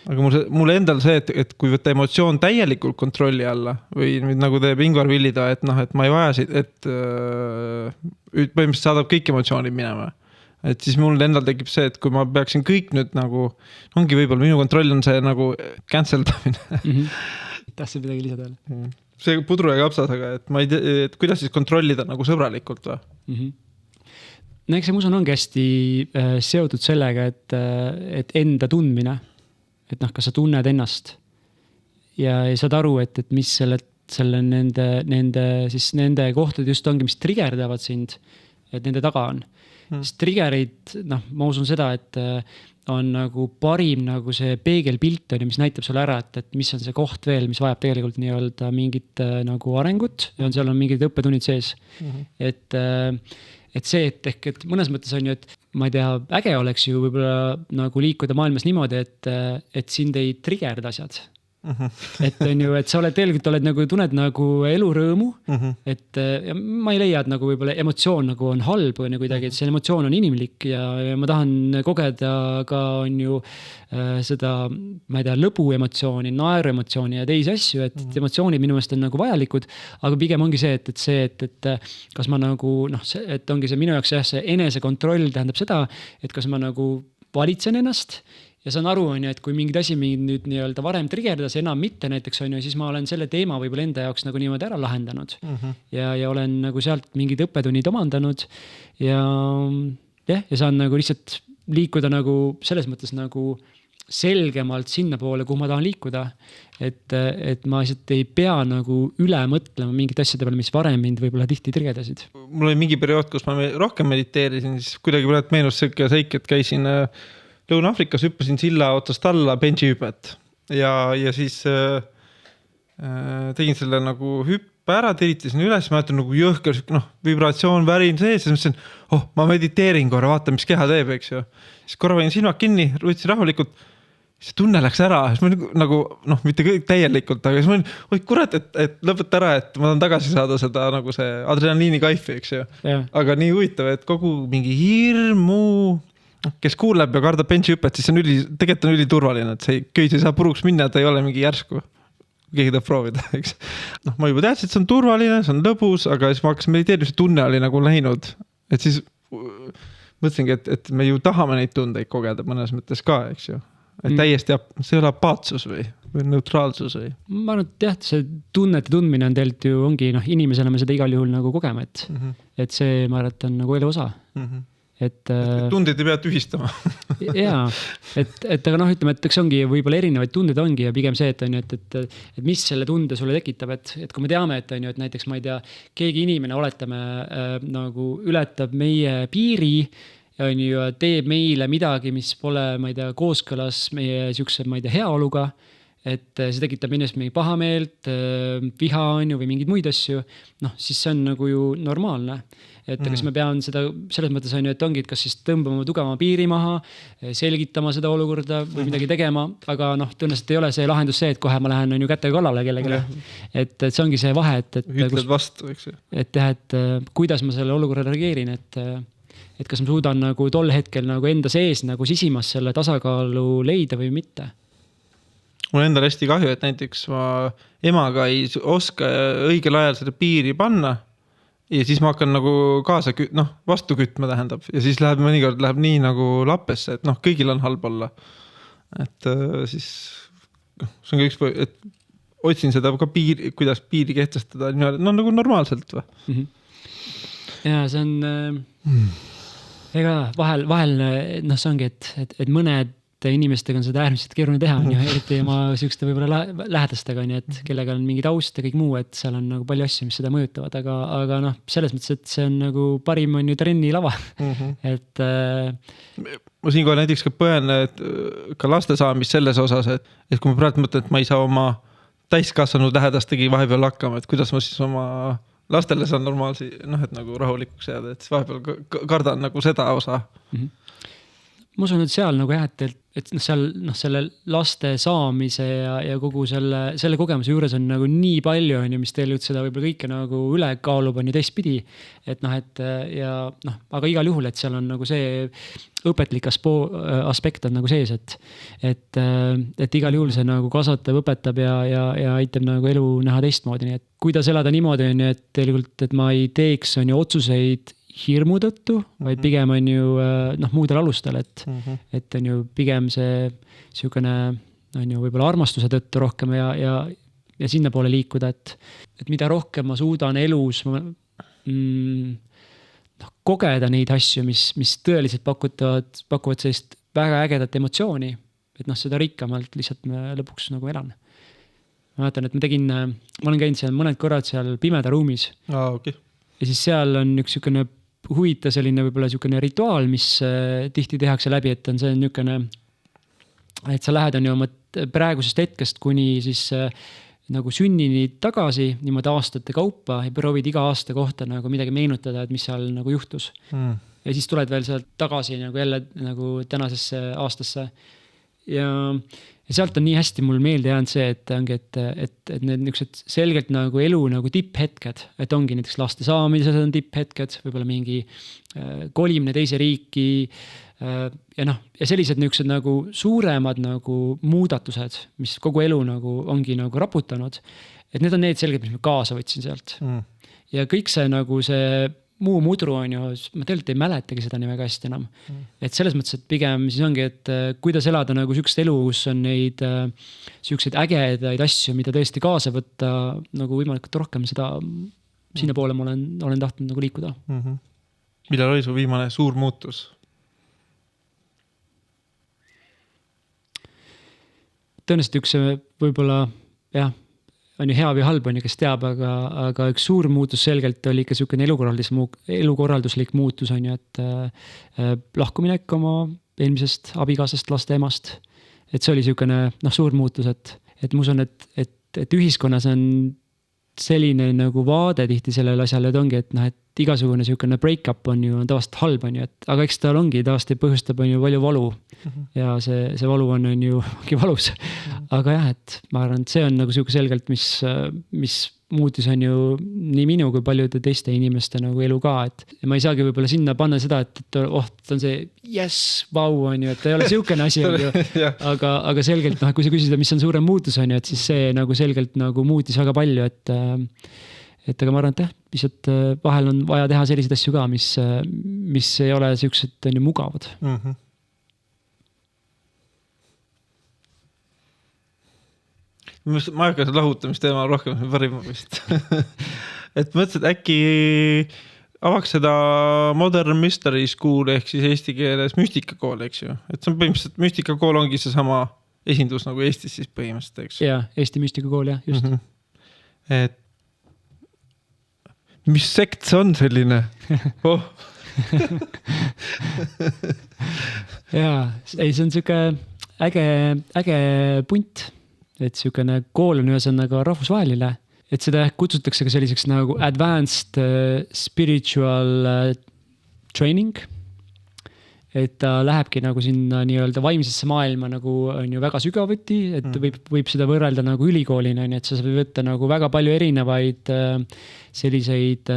aga mul endal see, et kui võtta emotsioon täielikult kontrolli alla või nagu teeb Ingvar Villida, et ma ei vaja siit, et põhimõtteliselt saadab kõik emotsioonid minema. Et siis mul endal tekib see, et kui ma peaksin kõik nüüd nagu, ongi võib-olla minu kontroll on see nagu canceldamine. Tahtsin midagi lisada veel. See pudru ja kapsas, aga et ma ei tea, et kuidas siis kontrollida nagu sõbralikult või? No eks see musun ongi hästi seotud sellega, et enda tundmine, et kas sa tunned ennast ja saad aru, et mis selle nende kohtad just ongi, mis trigerdavad sind, et nende taga on. Sest triggerid, ma usun seda, et on nagu parim nagu see peegelpilt on, mis näitab sulle ära, et mis on see koht veel, mis vajab tegelikult nii-öelda mingit nagu arengut ja seal on mingid õppetunnid sees. Et see, et mõnes mõttes on ju, et ma ei tea, äge oleks ju võib-olla nagu liikuda maailmas niimoodi, et sind ei triggerda asjad. Et on ju, et sa tegelikult nagu tunned nagu elurõõmu, et ja ma ei leia, et nagu võib-olla emotsioon nagu on halb või nagu kuidagi, et see emotsioon on inimlik ja ma tahan kogeda ka on ju seda, ma ei tea, lõbu emotsiooni, naeru emotsiooni ja teisi asju, et emotsioonid minu meelest on nagu vajalikud, aga pigem ongi see, et kas ma nagu, et ongi see minu jaoks see enesekontroll tähendab seda, et kas ma nagu valitsen ennast ja saan aru, on ju, et kui mingid asi mind nüüd nii-öelda varem triggerdas, enam mitte näiteks on ju, siis ma olen selle teema võib-olla enda jaoks nagu niimoodi ära lahendanud ja olen nagu sealt mingid õppetunnid omandanud ja saan nagu lihtsalt liikuda nagu selles mõttes nagu selgemalt sinna poole, kuhu ma tahan liikuda, et ma lihtsalt ei pea nagu üle mõtlema mingit asjade peale, mis varem mind võib-olla tihti triggerdasid. Mul oli mingi periood, kus ma rohkem mediteerisin, siis kuidagi praegu meenus selline seik, et käisin Lõuna-Afrikas, hüppasin silla otsast alla benji hüpet ja siis tegin selle nagu hüppe ära, tiritasin üles, ma jätan nagu jõhker, vibratsioon, värin sees ja mõtlesin, ma mediteerin korra, vaata, mis keha teeb, eks ju. Siis korra võin silmad kinni, võtsin rahulikult, see tunne läks ära, siis ma nagu, mitte kõik täielikult, aga siis ma olin, oi kurat, et lõpeta ära, et ma tahan tagasi saada seda nagu see adrenaliini kaifi, eks ju. Aga nii huvitav, et kogu mingi hirmu, kes kuuleb ja kardab benchi hüpet, siis tegelikult on üliturvaline, et see köis ei saa puruks minna, et ei ole mingi järsku. Keegi tahab proovida, eks. Ma juba teadsin, et see on turvaline, see on lõbus, aga siis ma hakkasin mediteerima, see tunne oli nagu läinud. Et siis mõtlesingi, et me ju tahame neid tundeid kogeda mõnes mõttes ka, eks ju. Et täiesti, see ei ole apaatsus või neutraalsus või? Ma arvan, et jah, see tunnete tundmine on tegelikult ju ongi, inimesena me seda igal juhul nagu kogeme, et see, ma arvan, et on nagu elu osa. et tunded ei pea tühistama. jaa, et aga noh, ütleme, et eks ongi võib-olla erinevaid tundeid ongi ja pigem see, et on ju, et mis selle tunde sulle tekitab, et kui me teame, et on ju, et näiteks ma ei tea, keegi inimene oletame nagu ületab meie piiri ja on ju, teeb meile midagi, mis pole, ma ei tea, kooskõlas meie siukse, ma ei tea, heaoluga, et see tekitab minust mingi pahameelt, viha on ju või mingeid muid asju, noh, siis see on nagu ju normaalne. Et kas me pean seda, selles mõttes on ju, et ongi, et kas siis tõmbama tugevama piiri maha, selgitama seda olukorda või midagi tegema, aga noh, tõenäoliselt ei ole see lahendus see, et kohe ma lähen on ju kätega kallale kellelegi. Et see ongi see vahe, et ütled vastu, eks ju. Et jah, et kuidas ma selle olukorra reageerin, et kas ma suudan nagu tol hetkel nagu enda sees nagu sisimas selle tasakaalu leida või mitte. Mul endal hästi kahju, et näiteks ma emaga ei oska õigel ajal seda piiri panna ja siis ma hakkan nagu kaasa, vastu kütma tähendab ja siis mõnikord läheb nii nagu lappesse, et noh, kõigil on halb olla. Et siis see on ka üks, et otsin seda ka piiri, kuidas piiri kehtestada, no nagu normaalselt või? Ja see on ega vahel noh, see ongi, et mõned inimestega on seda äärmiselt keeruline teha, eriti oma siukeste võib-olla lähedastega, et kellega on mingi taust ja kõik muu, et seal on nagu palju asju, mis seda mõjutavad, aga noh, selles mõttes, et see on nagu parim on ju trennilava. Et ma siinkohal näiteks ka põen ka laste saamist selles osas, et kui ma praegu mõtlen, et ma ei saa oma täiskasvanud lähedastegi vahepeal hakkama, et kuidas ma siis oma lastele saan normaalsi, et nagu rahulikuks jääda, et siis vahepeal kardan nagu seda osa. Ma usun, et seal nagu jah, et seal selle laste saamise ja kogu selle kogemuse juures on nagu nii palju on ju, mis tegelikult seda võib-olla kõike nagu üle kaalub on ju teistpidi. Et noh, ja noh, aga igal juhul, et seal on nagu see õpetlik aspekt on nagu sees, et igal juhul see nagu kasvatab, õpetab ja aitab nagu elu näha teistmoodi. Nii et kuidas elada niimoodi on ju, et tegelikult, et ma ei teeks on ju otsuseid hirmu tõttu, vaid pigem on ju muudel alustel, et on ju pigem see siukene on ju võib-olla armastuse tõttu rohkem ja sinna poole liikuda, et mida rohkem ma suudan elus kogeda neid asju, mis tõeliselt pakuvad sellist väga ägedat emotsiooni, et noh, seda rikkamalt lihtsalt lõpuks nagu elan. Ma mäletan, et ma olen käinud seal mõned korrad seal pimeda ruumis. Okay. Ja siis seal on üks siukene huvitav selline võib-olla siukene rituaal, mis tihti tehakse läbi, et on see niukene, et sa lähed on ju oma praegusest hetkest kuni siis nagu sünnini tagasi niimoodi aastate kaupa ja proovid iga aasta kohta nagu midagi meenutada, et mis seal nagu juhtus. Ja siis tuled veel sealt tagasi nagu jälle nagu tänasesse aastasse. Ja sealt on nii hästi mul meelde jäänud see, et ongi, et need niisugused selgelt nagu elu nagu tipphetked, et ongi näiteks laste saamises on tipphetked, võib-olla mingi kolimine teise riiki ja noh, ja sellised niisugused nagu suuremad nagu muudatused, mis kogu elu nagu ongi nagu raputanud, et need on need selgelt, mis ma kaasa võtsin sealt. Ja kõik see nagu see muu mudru on ju, ma tegelikult ei mäletagi seda nii väga hästi enam. Et selles mõttes, et pigem siis ongi, et kuidas elada nagu siukest elu, kus on neid siukseid ägedaid asju, mida tõesti kaasa võtta nagu võimalikult rohkem seda, sinna poole ma olen tahtnud nagu liikuda. Millal oli su viimane suur muutus? Tõenäoliselt üks võib-olla, jah, on ju hea või halb on ju, kes teab, aga üks suur muutus selgelt oli ikka siukene elukorralduslik muutus on ju, et lahkuminek oma eelmisest abikaasast laste emast. Et see oli siukene suur muutus, et ma usun, et ühiskonnas on selline nagu vaade tihti sellele asjale, et ongi, et igasugune siukene break-up on ju tavaliselt halb on ju, aga eks tal ongi tavaliselt põhjustab on ju palju valu ja see valu on ju valus. Aga jah, et ma arvan, et see on nagu siuke selgelt, mis muutis on ju nii minu kui paljude teiste inimeste nagu elu ka, et ma ei saagi võib-olla sinna panna seda, et on see yes, vau on ju, et ei ole siukene asi on ju, aga selgelt kui sa küsida, mis on suurem muutus on ju, et siis see nagu selgelt nagu muutis väga palju, et aga ma arvan, et lihtsalt vahel on vaja teha selliseid asju ka, mis ei ole siuksed on ju mugavad. Ma hakkan lahutamisteema rohkem parima vist. Et mõtlesin, et äkki avaks seda Modern Mystery School ehk siis eesti keeles müstikakool, eks ju. Et see on põhimõtteliselt müstikakool ongi see sama esindus nagu Eestis siis põhimõtteliselt, eks. Jaa, Eesti müstikakool, jah, just. Et mis sekt see on selline? Oh. Jaa, ei, see on siuke äge punt, et siukene kool on ühesõnaga rahvusvaheline, et seda kutsutakse ka selliseks nagu advanced spiritual training, et ta lähebki nagu sinna nii-öelda vaimsesse maailma nagu on ju väga sügavuti, et võib seda võrrelda nagu ülikoolina, et sa saab võtta nagu väga palju erinevaid selliseid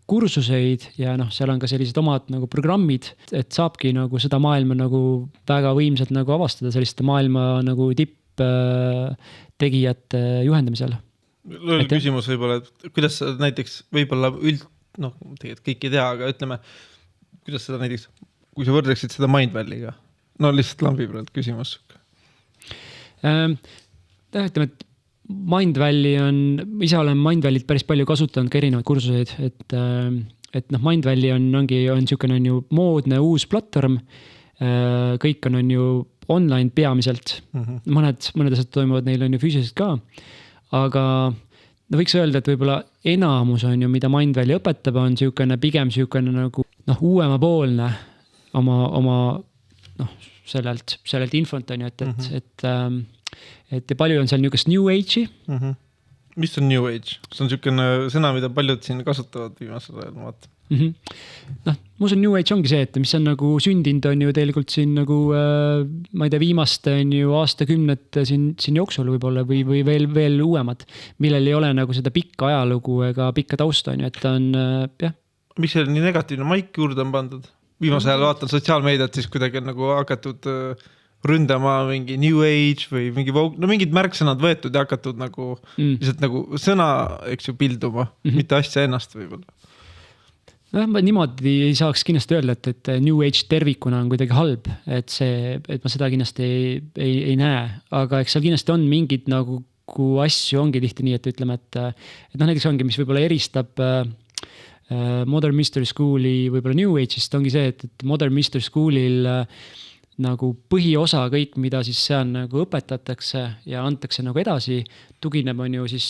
kursuseid ja noh, seal on ka sellised omad nagu programmid, et saabki nagu seda maailma nagu väga võimsalt nagu avastada selliste maailma nagu tipptegijate juhendamisel. Küsimus võib-olla, et kuidas sa näiteks võib-olla tegelikult kõik ei tea, aga ütleme, kuidas seda näiteks, kui sa võrdleksid seda Mindvalley'ga? No lihtsalt lambi praegu küsimus. Ütleme, et Mindvalley ise olen Mindvalley't päris palju kasutanud ka erinevaid kursuseid, et noh, Mindvalley on niisugune on ju moodne uus platvorm, kõik on ju online peamiselt, mõned asjad toimuvad, neil on ju füüsiliselt ka, aga no võiks öelda, et võib-olla enamus on ju, mida Mindvalley õpetab, on pigem niisugune nagu uuemapoolne oma sellelt infot on ju, et palju on seal niisugust New Age'i. Mis on New Age? See on niisugune sõna, mida paljud siin kasutavad viimasel ajal, ma vaatan. Noh, muus on New Age ongi see, et mis on nagu sündinud on ju tegelikult siin nagu, ma ei tea, viimaste on ju aastakümned siin jooksul võib-olla või veel uuemad, millel ei ole nagu seda pikka ajalugu ega pikka tausta on ju, et on, jah. Mis see nii negatiivne maik juurde on pandud? Viimasel ajal vaatan sotsiaalmeediat, siis kuidagi on nagu hakatud ründama mingi New Age või mingi mingid märksõnad võetud ja hakatud nagu lihtsalt nagu sõna, eks ju, pilduma, mitte asja ennast võib-olla. Ma niimoodi ei saaks kindlasti öelda, et New Age tervikuna on kuidagi halb, et ma seda kindlasti ei näe, aga eks seal kindlasti on mingid nagu asju ongi tihti nii, et ütleme, et noh, näiteks ongi, mis võib-olla eristab Modern Mystery School'i võib-olla New Age'ist ongi see, et Modern Mystery School'il nagu põhiosa kõik, mida siis seal nagu õpetatakse ja antakse nagu edasi, tugineb on ju siis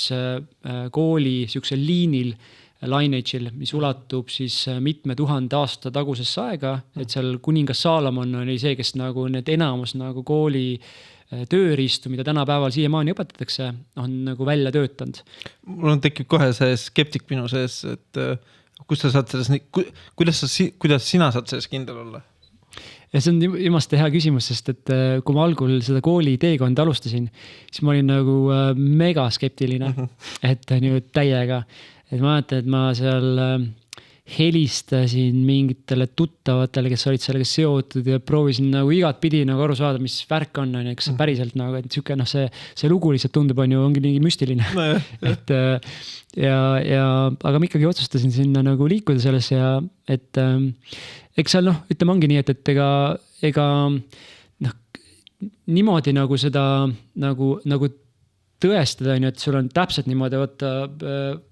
kooli siuksel liinil, lineage'il, mis ulatub siis mitme 1000 aasta tagusesse aega, et seal kuningas Saalomon oli see, kes nagu need enamus nagu kooli tööriistu, mida tänapäeval siiamaani õpetatakse, on nagu välja töötanud. Mul on tekib kohe see skeptik minu sees, et kus sa saad selles, kuidas sina saad selles kindel olla? Ja see on jumast hea küsimus, sest et kui ma algul seda kooli teekonda alustasin, siis ma olin nagu mega skeptiline, et nüüd täiega. Et ma mäletan, et ma seal helistasin mingitele tuttavatele, kes olid sellega seotud ja proovisin nagu igat pidi nagu aru saada, mis värk on, eks see päriselt nagu, et siuke, noh, see lugu lihtsalt tundub on ju, ongi nii müstiline. Et aga ma ikkagi otsustasin sinna nagu liikuda selles ja et eks seal noh, ütleme ongi nii, et ega noh, niimoodi nagu seda nagu tõestada on ju, et sul on täpselt niimoodi, võtta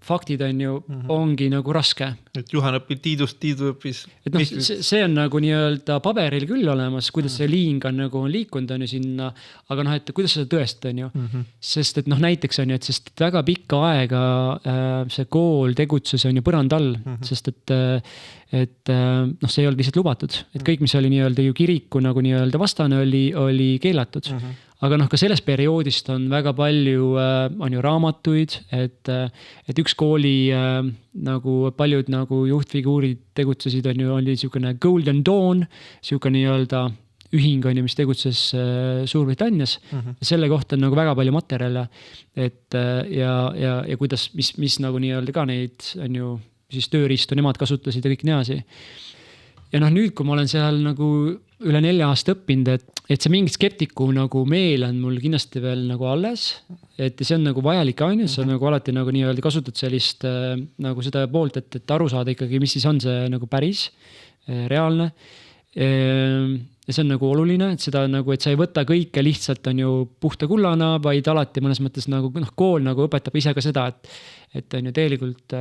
faktid on ju, ongi nagu raske. Et Juhan õpib Tiidust, Tiidu õppis. Et noh, see on nagu nii-öelda paberil küll olemas, kuidas see liing on nagu liikunud on ju sinna, aga noh, et kuidas seda tõestada on ju. Sest et noh, näiteks on ju, et sest väga pikka aega see kool tegutses on ju põrand all, sest et noh, see ei olnud lihtsalt lubatud. Et kõik, mis oli nii-öelda ju kiriku nagu nii-öelda vastane oli keelatud. Aga noh, ka selles perioodist on väga palju on ju raamatuid, et üks kooli nagu paljud nagu juhtfiguurid tegutsesid on ju, oli niisugune Golden Dawn, niisugune nii-öelda ühing on ju, mis tegutses Suurbritannias. Selle kohta on nagu väga palju materjale, et ja kuidas, mis nagu nii-öelda ka neid on ju, siis tööriistu nemad kasutasid ja kõik nii asi. Ja noh, nüüd, kui ma olen seal nagu üle 4 aasta õppinud, et see mingi skeptiku nagu meel on mul kindlasti veel nagu alles, et see on nagu vajalik ainus, sa nagu alati nagu nii-öelda kasutad sellist nagu seda poolt, et aru saada ikkagi, mis siis on see nagu päris reaalne. ja see on nagu oluline, et seda nagu, et sa ei võta kõike lihtsalt on ju puhta kullana, vaid alati mõnes mõttes nagu kool nagu õpetab ise ka seda, et on ju tegelikult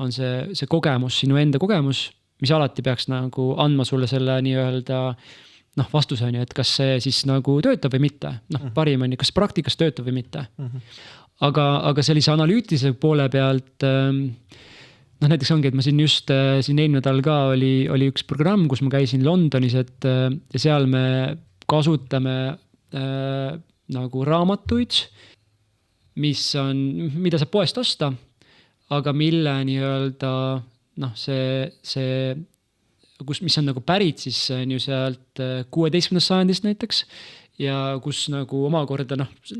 on see kogemus, sinu enda kogemus, mis alati peaks nagu andma sulle selle nii-öelda vastuse on ju, et kas see siis nagu töötab või mitte. Parim on ju, kas praktikas töötab või mitte. Aga sellise analüütilise poole pealt näiteks ongi, et ma siin eelmine nädal ka oli üks programm, kus ma käisin Londonis, ja seal me kasutame nagu raamatuid, mida saab poest osta, aga mille nii-öelda mis on nagu pärit siis on ju sealt 16. sajandist näiteks ja kus nagu omakorda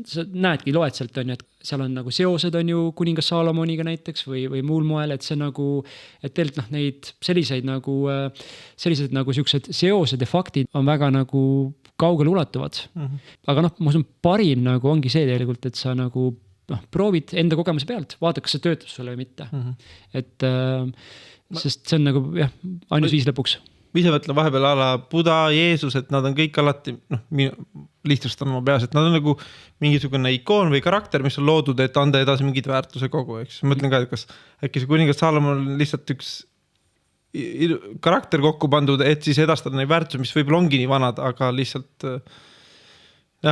sa näedki, loed sealt on ju, et seal on nagu seosed on ju kuningas Salomoniga näiteks või muul moel, et see nagu, et tegelikult neid sellised nagu siuksed seosed ja faktid on väga nagu kaugele ulatuvad. Aga ma usun, parim nagu ongi see tegelikult, et sa nagu proovid enda kogemuse pealt, vaata, kas see töötab sulle või mitte. Et sest see on nagu ainus viis lõpuks. Ise mõtlen vahepeal ala Buda, Jeesus, et nad on kõik alati, lihtsustan oma peas, et nad on nagu mingisugune ikoon või karakter, mis on loodud, et anda edasi mingid väärtuse kogu, eks. Mõtlen ka, et kas äkki see kuningas Salomon on lihtsalt üks karakter kokku pandud, et siis edastada neid väärtusi, mis võib-olla ongi nii vanad, aga lihtsalt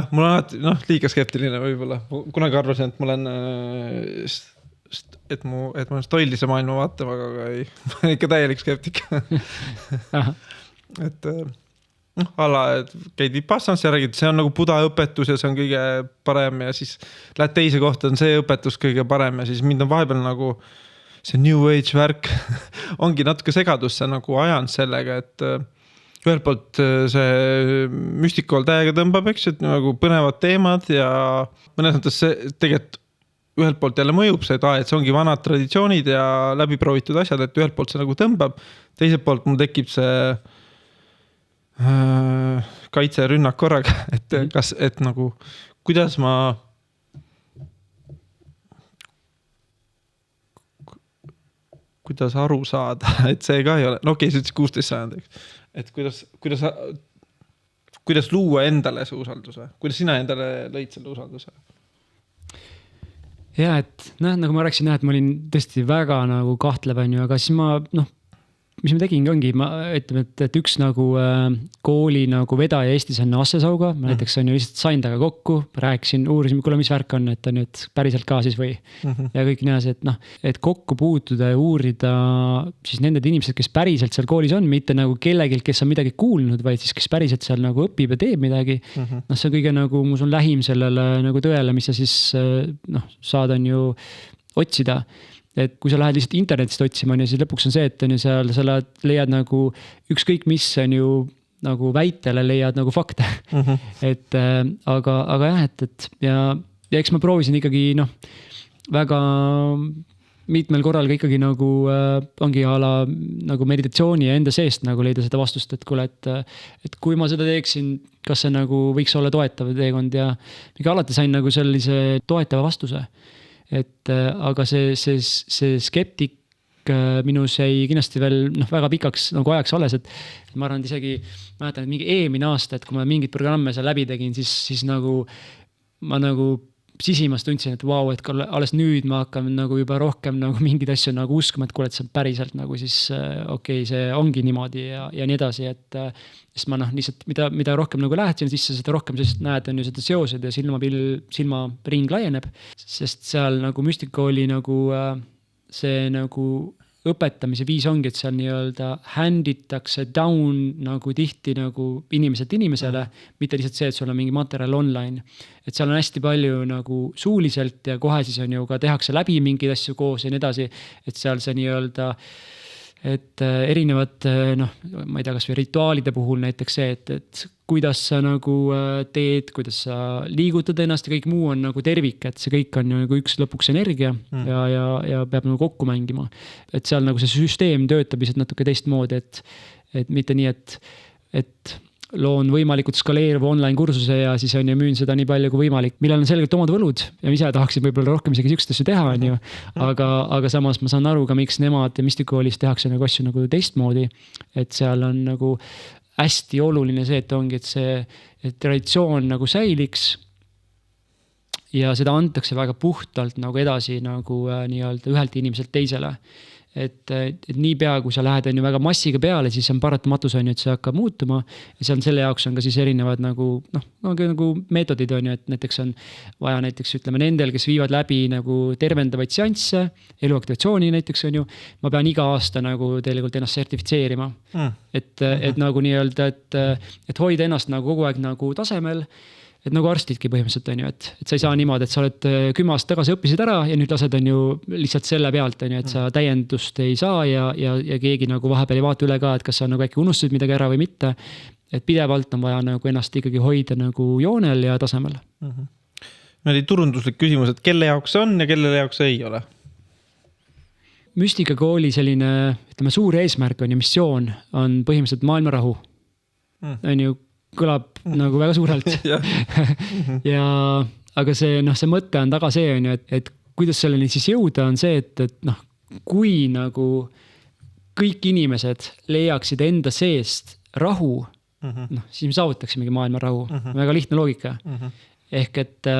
mul on alati liiga skeptiline võib-olla. Kunagi arvasin, et ma olen et ma olen stoildise maailma vaatama, aga ei, ma olen ikka täielik skeptik. et et käid Vipassans ja räägid, see on nagu Buda õpetus ja see on kõige parem ja siis lähed teise kohta, on see õpetus kõige parem ja siis mind on vahepeal nagu see New Age värk ongi natuke segadusse nagu ajanud sellega, et ühelt poolt see müstikool täiega tõmbab, eks, et nagu põnevad teemad ja mõnes mõttes see tegelikult ühelt poolt jälle mõjub see, et see ongi vanad traditsioonid ja läbiproovitud asjad, et ühelt poolt see nagu tõmbab, teiselt poolt mul tekib see kaitserünnak korraga, et kas, et nagu kuidas aru saada, et see ka ei ole, okei, see ütles 16 sajand, et kuidas luua endale see usalduse, kuidas sina endale lõid selle usalduse? Ja, et nagu ma rääksin, et ma olin tõesti väga nagu kahtlev, aga siis mis ma tegingi ongi, ma ütleme, et üks nagu kooli nagu vedaja Eestis on Asse Sauga, ma näiteks on ju lihtsalt sain taga kokku, rääkisin, uurisin, kuule, mis värk on, et on nüüd päriselt ka siis või ja kõik nii asjad, et kokku puutuda ja uurida siis nended inimesed, kes päriselt seal koolis on, mitte nagu kellegilt, kes on midagi kuulnud, vaid siis kes päriselt seal nagu õpib ja teeb midagi. See on kõige nagu, mus on lähim sellele nagu tõele, mis sa siis saad on ju otsida. Et kui sa lähed lihtsalt internetist otsima, siis lõpuks on see, et on ju seal sa leiad nagu ükskõik mis on ju nagu väitele leiad nagu fakte. Et aga jah, et ja eks ma proovisin ikkagi väga mitmel korral ka ikkagi nagu ongi ala nagu meditatsiooni ja enda seest nagu leida seda vastust, et kuule, et kui ma seda teeksin, kas see nagu võiks olla toetav teekond ja alati sain nagu sellise toetava vastuse. Et aga see skeptik minus jäi kindlasti veel väga pikaks nagu ajaks alles, et ma arvan, et isegi mäletan, et mingi eelmine aasta, et kui ma mingid programme seal läbi tegin, siis nagu ma nagu sisimas tundsin, et vau, et alles nüüd ma hakkan nagu juba rohkem nagu mingeid asju nagu uskuma, et kuule, et see on päriselt nagu siis okei, see ongi niimoodi ja nii edasi, et siis ma lihtsalt, mida rohkem nagu lähed sinna sisse, seda rohkem sa näed on ju seda seosed ja silmaring laieneb, sest seal nagu müstikooli nagu see nagu õpetamise viis ongi, et seal nii-öelda handitakse down nagu tihti nagu inimeselt inimesele, mitte lihtsalt see, et sul on mingi materjal online. Et seal on hästi palju nagu suuliselt ja kohe siis on ju ka tehakse läbi mingeid asju koos ja nii edasi, et seal see nii-öelda et erinevad, ma ei tea, kas või rituaalide puhul näiteks see, et kuidas sa nagu teed, kuidas sa liigutad ennast ja kõik muu on nagu tervik, et see kõik on nagu üks lõpuks energia ja peab nagu kokku mängima. Et seal nagu see süsteem töötab lihtsalt natuke teistmoodi, et mitte nii, et loon võimalikult skaleeruva online kursuse ja siis on ju müün seda nii palju kui võimalik, millal on selgelt omad võlud ja ise tahaksin võib-olla rohkem isegi sükst asju teha, on ju. Aga samas ma saan aru ka, miks nemad ja müstikoolis tehakse nagu asju nagu teistmoodi, et seal on nagu hästi oluline see, et ongi, et see traditsioon nagu säiliks ja seda antakse väga puhtalt nagu edasi nagu nii-öelda ühelt inimeselt teisele. Et niipea, kui sa lähed väga massiga peale, siis on paratamatus, et see hakkab muutuma ja seal selle jaoks on ka siis erinevad nagu meetodid on ju, et näiteks on vaja näiteks ütleme nendel, kes viivad läbi nagu tervendavaid seansse, eluaktivatsiooni näiteks on ju, ma pean iga aasta nagu tegelikult ennast sertifitseerima. Et nagu nii-öelda, et hoida ennast nagu kogu aeg nagu tasemel, et nagu arstidki põhimõtteliselt on ju, et sa ei saa niimoodi, et sa oled 10 aastat tagasi õppisid ära ja nüüd lased on ju lihtsalt selle pealt on ju, et sa täiendust ei saa ja keegi nagu vahepeal ei vaata üle ka, et kas sa nagu äkki unustasid midagi ära või mitte. Et pidevalt on vaja nagu ennast ikkagi hoida nagu joonel ja tasemel. Meil oli turunduslik küsimus, et kelle jaoks on ja kelle jaoks ei ole? Müstikakooli selline, ütleme, suur eesmärk on ja missioon on põhimõtteliselt maailmarahu. On ju kõlab nagu väga suurelt. Ja, aga see mõte on taga see on ju, et kuidas selleni siis jõuda on see, et kui nagu kõik inimesed leiaksid enda seest rahu, siis me saavutaksimegi maailma rahu. Väga lihtne loogika. Ehk et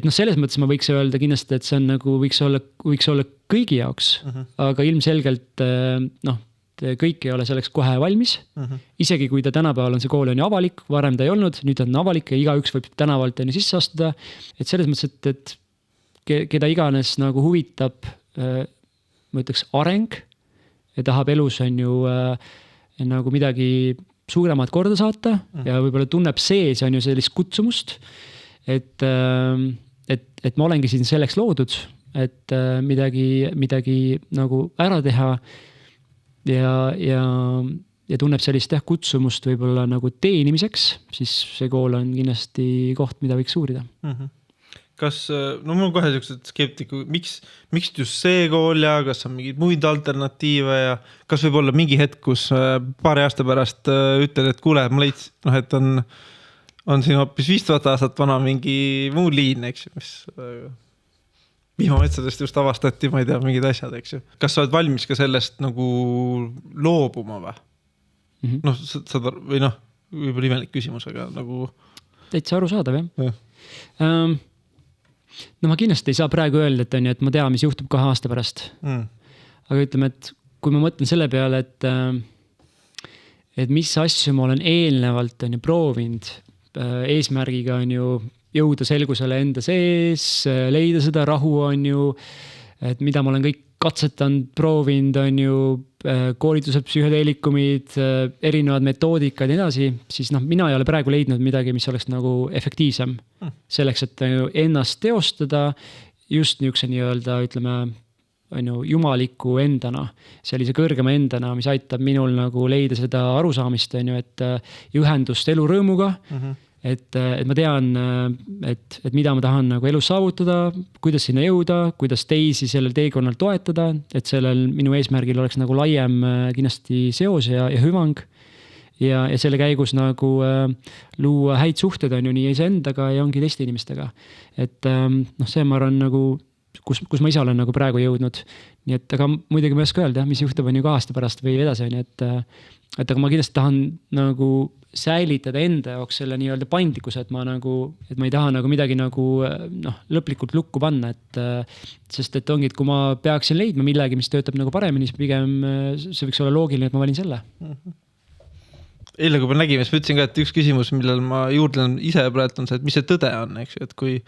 selles mõttes ma võiks öelda kindlasti, et see on nagu võiks olla kõigi jaoks, aga ilmselgelt kõik ei ole selleks kohe valmis. Isegi kui ta tänapäeval on see kool on ju avalik, varem ta ei olnud, nüüd on avalik ja igaüks võib tänavalt on ju sisse astuda. Et selles mõttes, et keda iganes nagu huvitab, ma ütleks areng ja tahab elus on ju nagu midagi suuremat korda saata ja võib-olla tunneb sees on ju sellist kutsumust, et ma olengi siin selleks loodud, et midagi nagu ära teha ja tunneb sellist kutsumust võib-olla nagu teenimiseks, siis see kool on kindlasti koht, mida võiks uurida. Kas, mul on kohe sellised skeptikud, miks just see kool ja kas on mingid muid alternatiive ja kas võib olla mingi hetk, kus paari aasta pärast ütled, et kuule, ma leidsin, et on siin hoopis 5000 aastat vana mingi muu liin, eks ju, mis vihmametsadest just avastati, ma ei tea, mingid asjad, eks ju. Kas sa oled valmis ka sellest nagu loobuma või? Või võib-olla imelik küsimus, aga nagu... Täitsa aru saadav, jah. Ma kindlasti ei saa praegu öelda, et ma tean, mis juhtub 2 aasta pärast. Aga ütleme, et kui ma mõtlen selle peale, et mis asju ma olen eelnevalt proovinud eesmärgiga on ju jõuda selgusele enda sees, leida seda rahu on ju, et mida ma olen kõik katsetanud, proovinud on ju, koolitused, psühhedeelikumid, erinevad metoodikad ja edasi, siis mina ei ole praegu leidnud midagi, mis oleks nagu efektiivsem. Selleks, et ennast teostada just niisuguse nii-öelda, ütleme, on ju jumaliku endana, sellise kõrgema endana, mis aitab minul nagu leida seda arusaamist, on ju, et ühendust elurõõmuga, et ma tean, et mida ma tahan nagu elus saavutada, kuidas sinna jõuda, kuidas teisi sellel teekonnal toetada, et sellel minu eesmärgil oleks nagu laiem kindlasti seos ja hüvang ja selle käigus nagu luua häid suhted on ju nii iseendaga ja ongi teiste inimestega. Et see ma arvan nagu, kus ma ise olen nagu praegu jõudnud. Nii et aga muidugi ma ei oska öelda, mis juhtub on ju 2 aasta pärast või edasi on ju, et aga ma kindlasti tahan nagu säilitada enda jaoks selle nii-öelda paindlikkuse, et ma ei taha nagu midagi nagu lõplikult lukku panna, sest et ongi, et kui ma peaksin leidma millegi, mis töötab nagu paremini, siis pigem see võiks olla loogiline, et ma valin selle. Eile, kui ma nägin, siis ma ütlesin ka, et üks küsimus, millal ma juurdlen ise praegu on see, et mis see tõde on, eks ju, et kui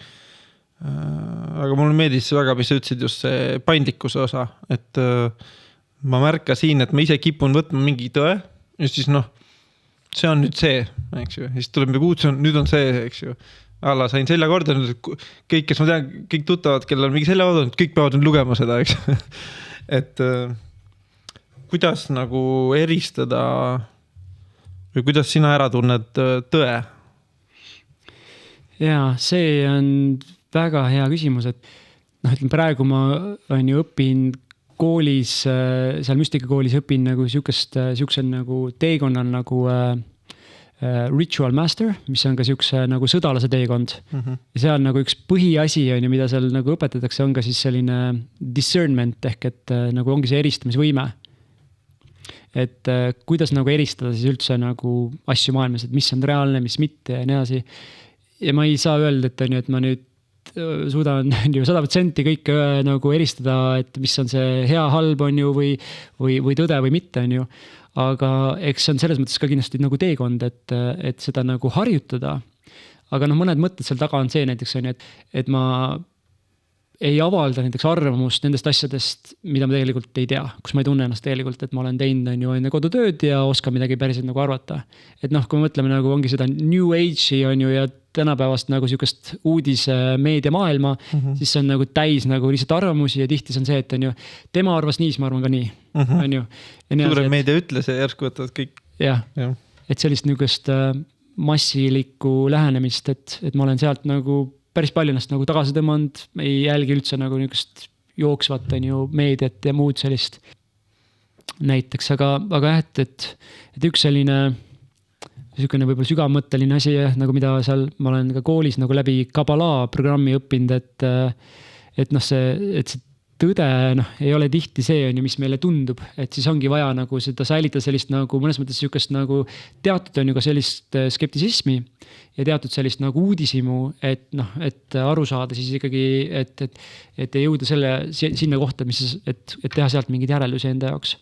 aga mulle meeldis väga, mis sa ütlesid just see paindlikkuse osa, et ma märkasin, et ma ise kipun võtma mingi tõe ja siis see on nüüd see, eks ju. Siis tuleb midagi uut, nüüd on see, eks ju. Alla sain selja korda, kõik, kes ma tean, kõik tuttavad, kellel on mingi selja odanud, kõik peavad nüüd lugema seda, eks ju. Et kuidas nagu eristada või kuidas sina ära tunned tõe? Jaa, see on väga hea küsimus, et ütleme, praegu ma on ju õpin koolis, seal müstikakoolis õpin nagu siukesel nagu teekonnal nagu ritual master, mis on ka siukse nagu sõdalase teekond. Ja seal nagu üks põhiasi on ju, mida seal nagu õpetatakse, on ka siis selline discernment ehk et nagu ongi see eristamisvõime. et kuidas nagu eristada siis üldse nagu asju maailmas, et mis on reaalne, mis mitte ja nii edasi. Ja ma ei saa öelda, et on ju, et ma nüüd suudan ju 100% kõike nagu eristada, et mis on see hea, halb on ju või tõde või mitte on ju. Aga eks see on selles mõttes ka kindlasti nagu teekond, et seda nagu harjutada. Aga mõned mõtted seal taga on see näiteks on ju, et ma ei avalda näiteks arvamust nendest asjadest, mida ma tegelikult ei tea, kus ma ei tunne ennast tegelikult, et ma olen teinud on ju enne kodutööd ja oskan midagi päriselt nagu arvata. Et kui me mõtleme nagu ongi seda New Age'i on ju ja tänapäevast nagu sükest uudise meediamaailma, siis see on nagu täis nagu lihtsalt arvamusi ja tihti see on see, et on ju, tema arvas nii, siis ma arvan ka nii, on ju. Suure meedia ütles ja järsku võtavad kõik. Jah, et sellist niukest massilikku lähenemist, et ma olen sealt nagu päris palju ennast nagu tagasi tõmmanud, ei jälgi üldse nagu niukest jooksvat on ju meediat ja muud sellist näiteks, aga jah, et üks selline võib-olla sügavmõtteline asi, nagu mida seal ma olen ka koolis nagu läbi Kabala programmi õppinud, et see tõde ei ole tihti see on ju, mis meile tundub, et siis ongi vaja nagu seda säilitada sellist nagu mõnes mõttes sükest nagu teatud on ju ka sellist skeptisismi ja teatud sellist nagu uudisimu, et aru saada siis ikkagi, et jõuda sinna kohta, et teha sealt mingeid järeldusi enda jaoks.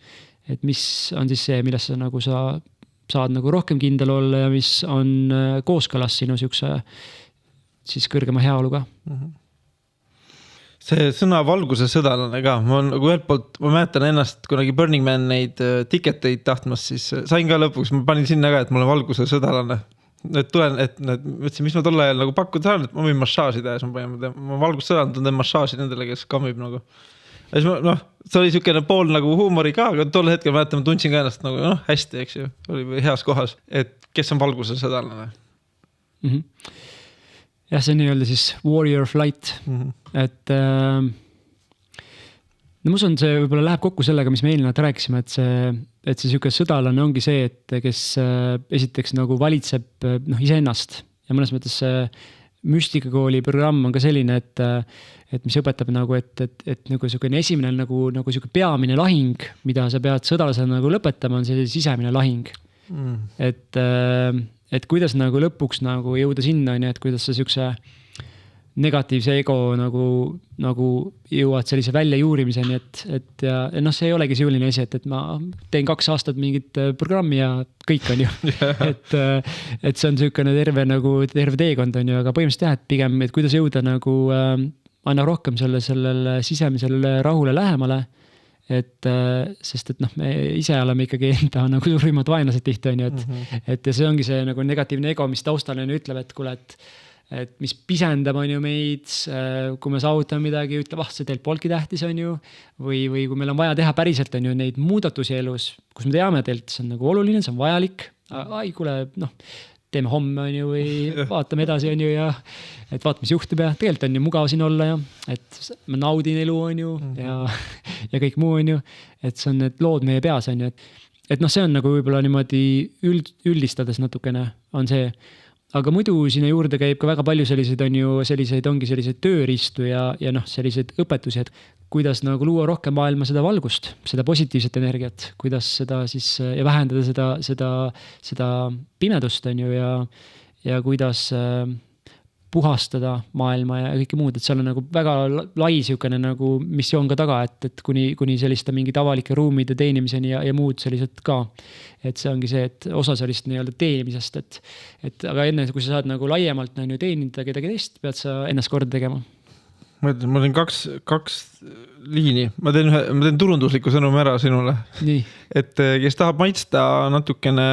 Et mis on siis see, milles sa nagu saad nagu rohkem kindel olla ja mis on kooskõlas sinu sükse siis kõrgema heaoluga. See sõna valguse sõdalane ka, ma ühelt poolt, ma mäletan ennast kunagi Burning Man neid tiketeid tahtmas, siis sain ka lõpuks, ma panin sinna ka, et ma olen valguse sõdalane. Mõtlesin, mis ma tolle ajal nagu pakkuda saan, et ma võin massaaži teha, ma valgust sõdalane teen massaaži nendele, kes kammib nagu. See oli sükene pool nagu huumori ka, aga tol hetkel mäletan, ma tundsin ka ennast nagu hästi, eks ju, oli heas kohas, et kes on valguse sõdalane. Jah, see on nii-öelda siis warrior flight, et ma usun, see võib-olla läheb kokku sellega, mis me eelnevalt rääkisime, et see sükes sõdalane ongi see, et kes esiteks nagu valitseb iseennast ja mõnes mõttes müstikakooli programm on ka selline, et mis õpetab nagu, et nagu sükene esimene nagu süke peamine lahing, mida sa pead sõdalasena nagu lõpetama, on see sisemine lahing. Et kuidas nagu lõpuks nagu jõuda sinna, et kuidas sa sükse negatiivse ego nagu jõuad sellise välja juurimiseni, et see ei olegi süüline asi, et ma teen 2 aastat mingit programmi ja kõik on ju. et see on sükene terve teekond on ju, aga põhimõtteliselt jah, et pigem, et kuidas jõuda nagu aina rohkem sellele sisemisele rahule lähemale. Sest me ise oleme ikkagi enda nagu suurimad vaenlased tihti on ju, et ja see ongi see nagu negatiivne ego, mis taustal on ju ütleb, et kuule, et mis pisendab on ju meid, kui me saavutame midagi, ütleb, see teil polki tähtis on ju, või kui meil on vaja teha päriselt on ju neid muudatusi elus, kus me teame teilt, see on nagu oluline, see on vajalik, kuule, teeme homme on ju või vaatame edasi on ju ja et vaatame, mis juhtub ja tegelikult on ju mugav siin olla ja et ma naudin elu on ju ja kõik muu on ju, et see on need lood meie peas on ju, et see on nagu võib-olla niimoodi üldistades natukene on see, aga muidu sinna juurde käib ka väga palju selliseid ongi selliseid tööriistu ja selliseid õpetusi, et kuidas nagu luua rohkem maailma seda valgust, seda positiivset energiat, kuidas seda siis ja vähendada seda pimedust on ju ja kuidas puhastada maailma ja kõike muud, et seal on nagu väga lai sükene nagu missioon ka taga, et kuni selliste mingid avalike ruumide teenimiseni ja muud sellised ka. Et see ongi see, et osa sellist nii-öelda teenimisest, et aga enne, kui sa saad nagu laiemalt teenida kedagi teist, pead sa ennast korda tegema. Ma teen kaks liini. Ma teen turundusliku sõnumi ära sinule. Nii. Et kes tahab maitsta natukene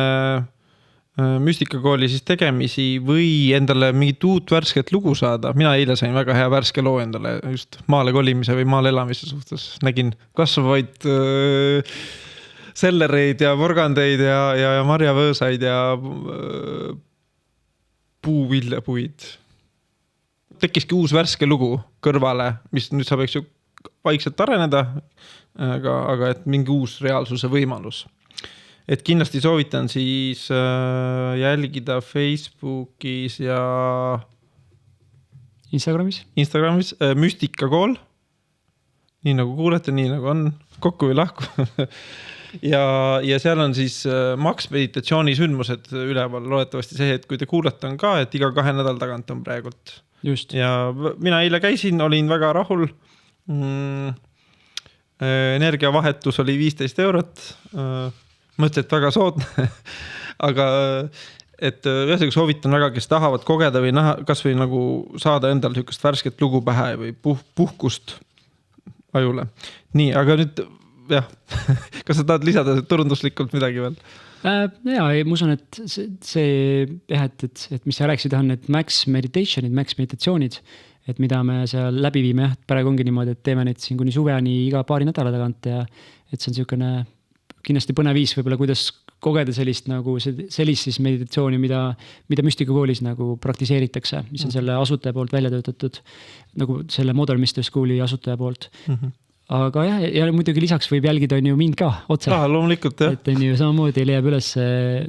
müstikakooli siis tegemisi või endale mingit uut värsket lugu saada. Mina eile sain väga hea värske loo endale just maale kolimise või maale elamise suhtes. Nägin kasvavaid sellereid ja porgandeid ja marjavõõsaid ja puuviljapuid. Tekkiski uus värske lugu kõrvale, mis nüüd saab ju vaikselt areneda, aga et mingi uus reaalsuse võimalus. Et kindlasti soovitan siis jälgida Facebookis ja Instagramis Müstikakool. Nii nagu kuulete, nii nagu on, kokku või lahku. ja seal on siis Max meditatsiooni sündmused üleval, loodetavasti see, et kui te kuulate on ka, et iga 2 nädala tagant on praegult. Just. Ja mina eile käisin, olin väga rahul. Energiavahetus oli 15 eurot. Mõtlesin, et väga soodne. Aga et ühesõnaga soovitan väga, kes tahavad kogeda või näha, kas või nagu saada endal niisugust värsket lugu pähe või puhkust ajule. Nii, aga nüüd jah, kas sa tahad lisada turunduslikult midagi veel? Ja, ma usun, et see jah, et mis sa rääkisid on, et Max meditatsioonid, et mida me seal läbi viime, jah, praegu ongi niimoodi, et teeme neid siin kuni suveni iga paari nädala tagant ja et see on niisugune kindlasti põnev viis võib-olla, kuidas kogeda sellist nagu sellist siis meditatsiooni, mida müstikakoolis nagu praktiseeritakse, mis on selle asutaja poolt välja töötatud, nagu selle Modern Mystery School'i asutaja poolt. Aga jah, ja muidugi lisaks võib jälgida on ju mind ka otse. Loomulikult, jah. Et on ju samamoodi leiab üles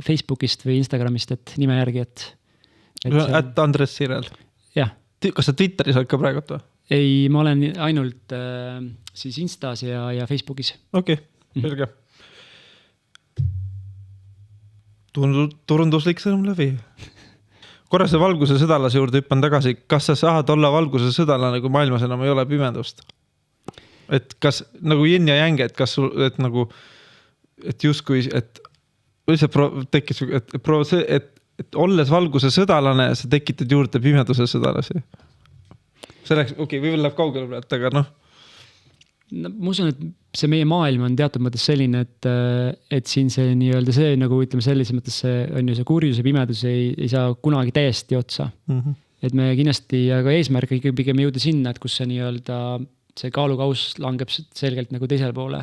Facebookist või Instagramist, et nime järgi, et Andres Sirel. Jah. Kas sa Twitteris oled ka praegu? Ei, ma olen ainult siis Instas ja Facebookis. Okei, selge. Turunduslik sõnum läbi. Korra see valguse sõdalase juurde hüppan tagasi. Kas sa saad olla valguse sõdalane, kui maailmas enam ei ole pimedust? Et kas nagu yin ja yang, et kas sul, et nagu, et justkui, et tekkis, et olles valguse sõdalane, sa tekitad juurde pimeduse sõdalasi. Selleks, võib-olla läheb kaugele praegu, aga noh. No, ma usun, et see meie maailm on teatud mõttes selline, et siin see nii-öelda see, nagu ütleme sellises mõttes, see on ju see kurjus ja pimedus ei saa kunagi täiesti otsa. Et me kindlasti, aga eesmärk pigem jõuda sinna, et kus see nii-öelda see kaalukaus langeb selgelt nagu teisele poole.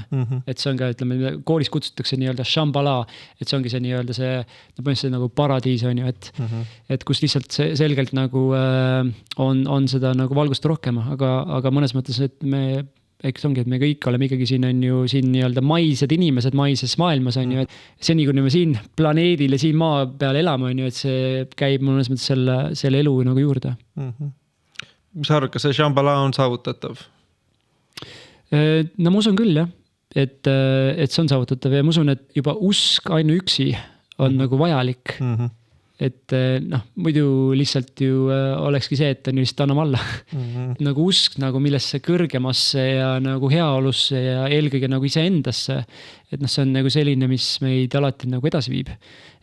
Et see on ka, ütleme, koolis kutsutakse nii-öelda Shambhala, et see ongi see nii-öelda see nagu paradiis on ju, et kus lihtsalt selgelt nagu on seda nagu valgust rohkem, aga mõnes mõttes, et eks ongi, et me kõik oleme ikkagi siin on ju siin nii-öelda maised inimesed maises maailmas on ju, et seni kui me siin planeedil ja siin maa peal elame on ju, et see käib mõnes mõttes selle elu nagu juurde. Mis arvad, kas see Shambhala on saavutatav? No ma usun küll, jah, et see on saavutatav ja ma usun, et juba usk ainuüksi on nagu vajalik. Et noh, muidu lihtsalt ju olekski see, et on just anname alla. Nagu usk, nagu millesse kõrgemasse ja nagu heaolusse ja eelkõige nagu ise endasse. Et noh, see on nagu selline, mis meid alati nagu edasi viib.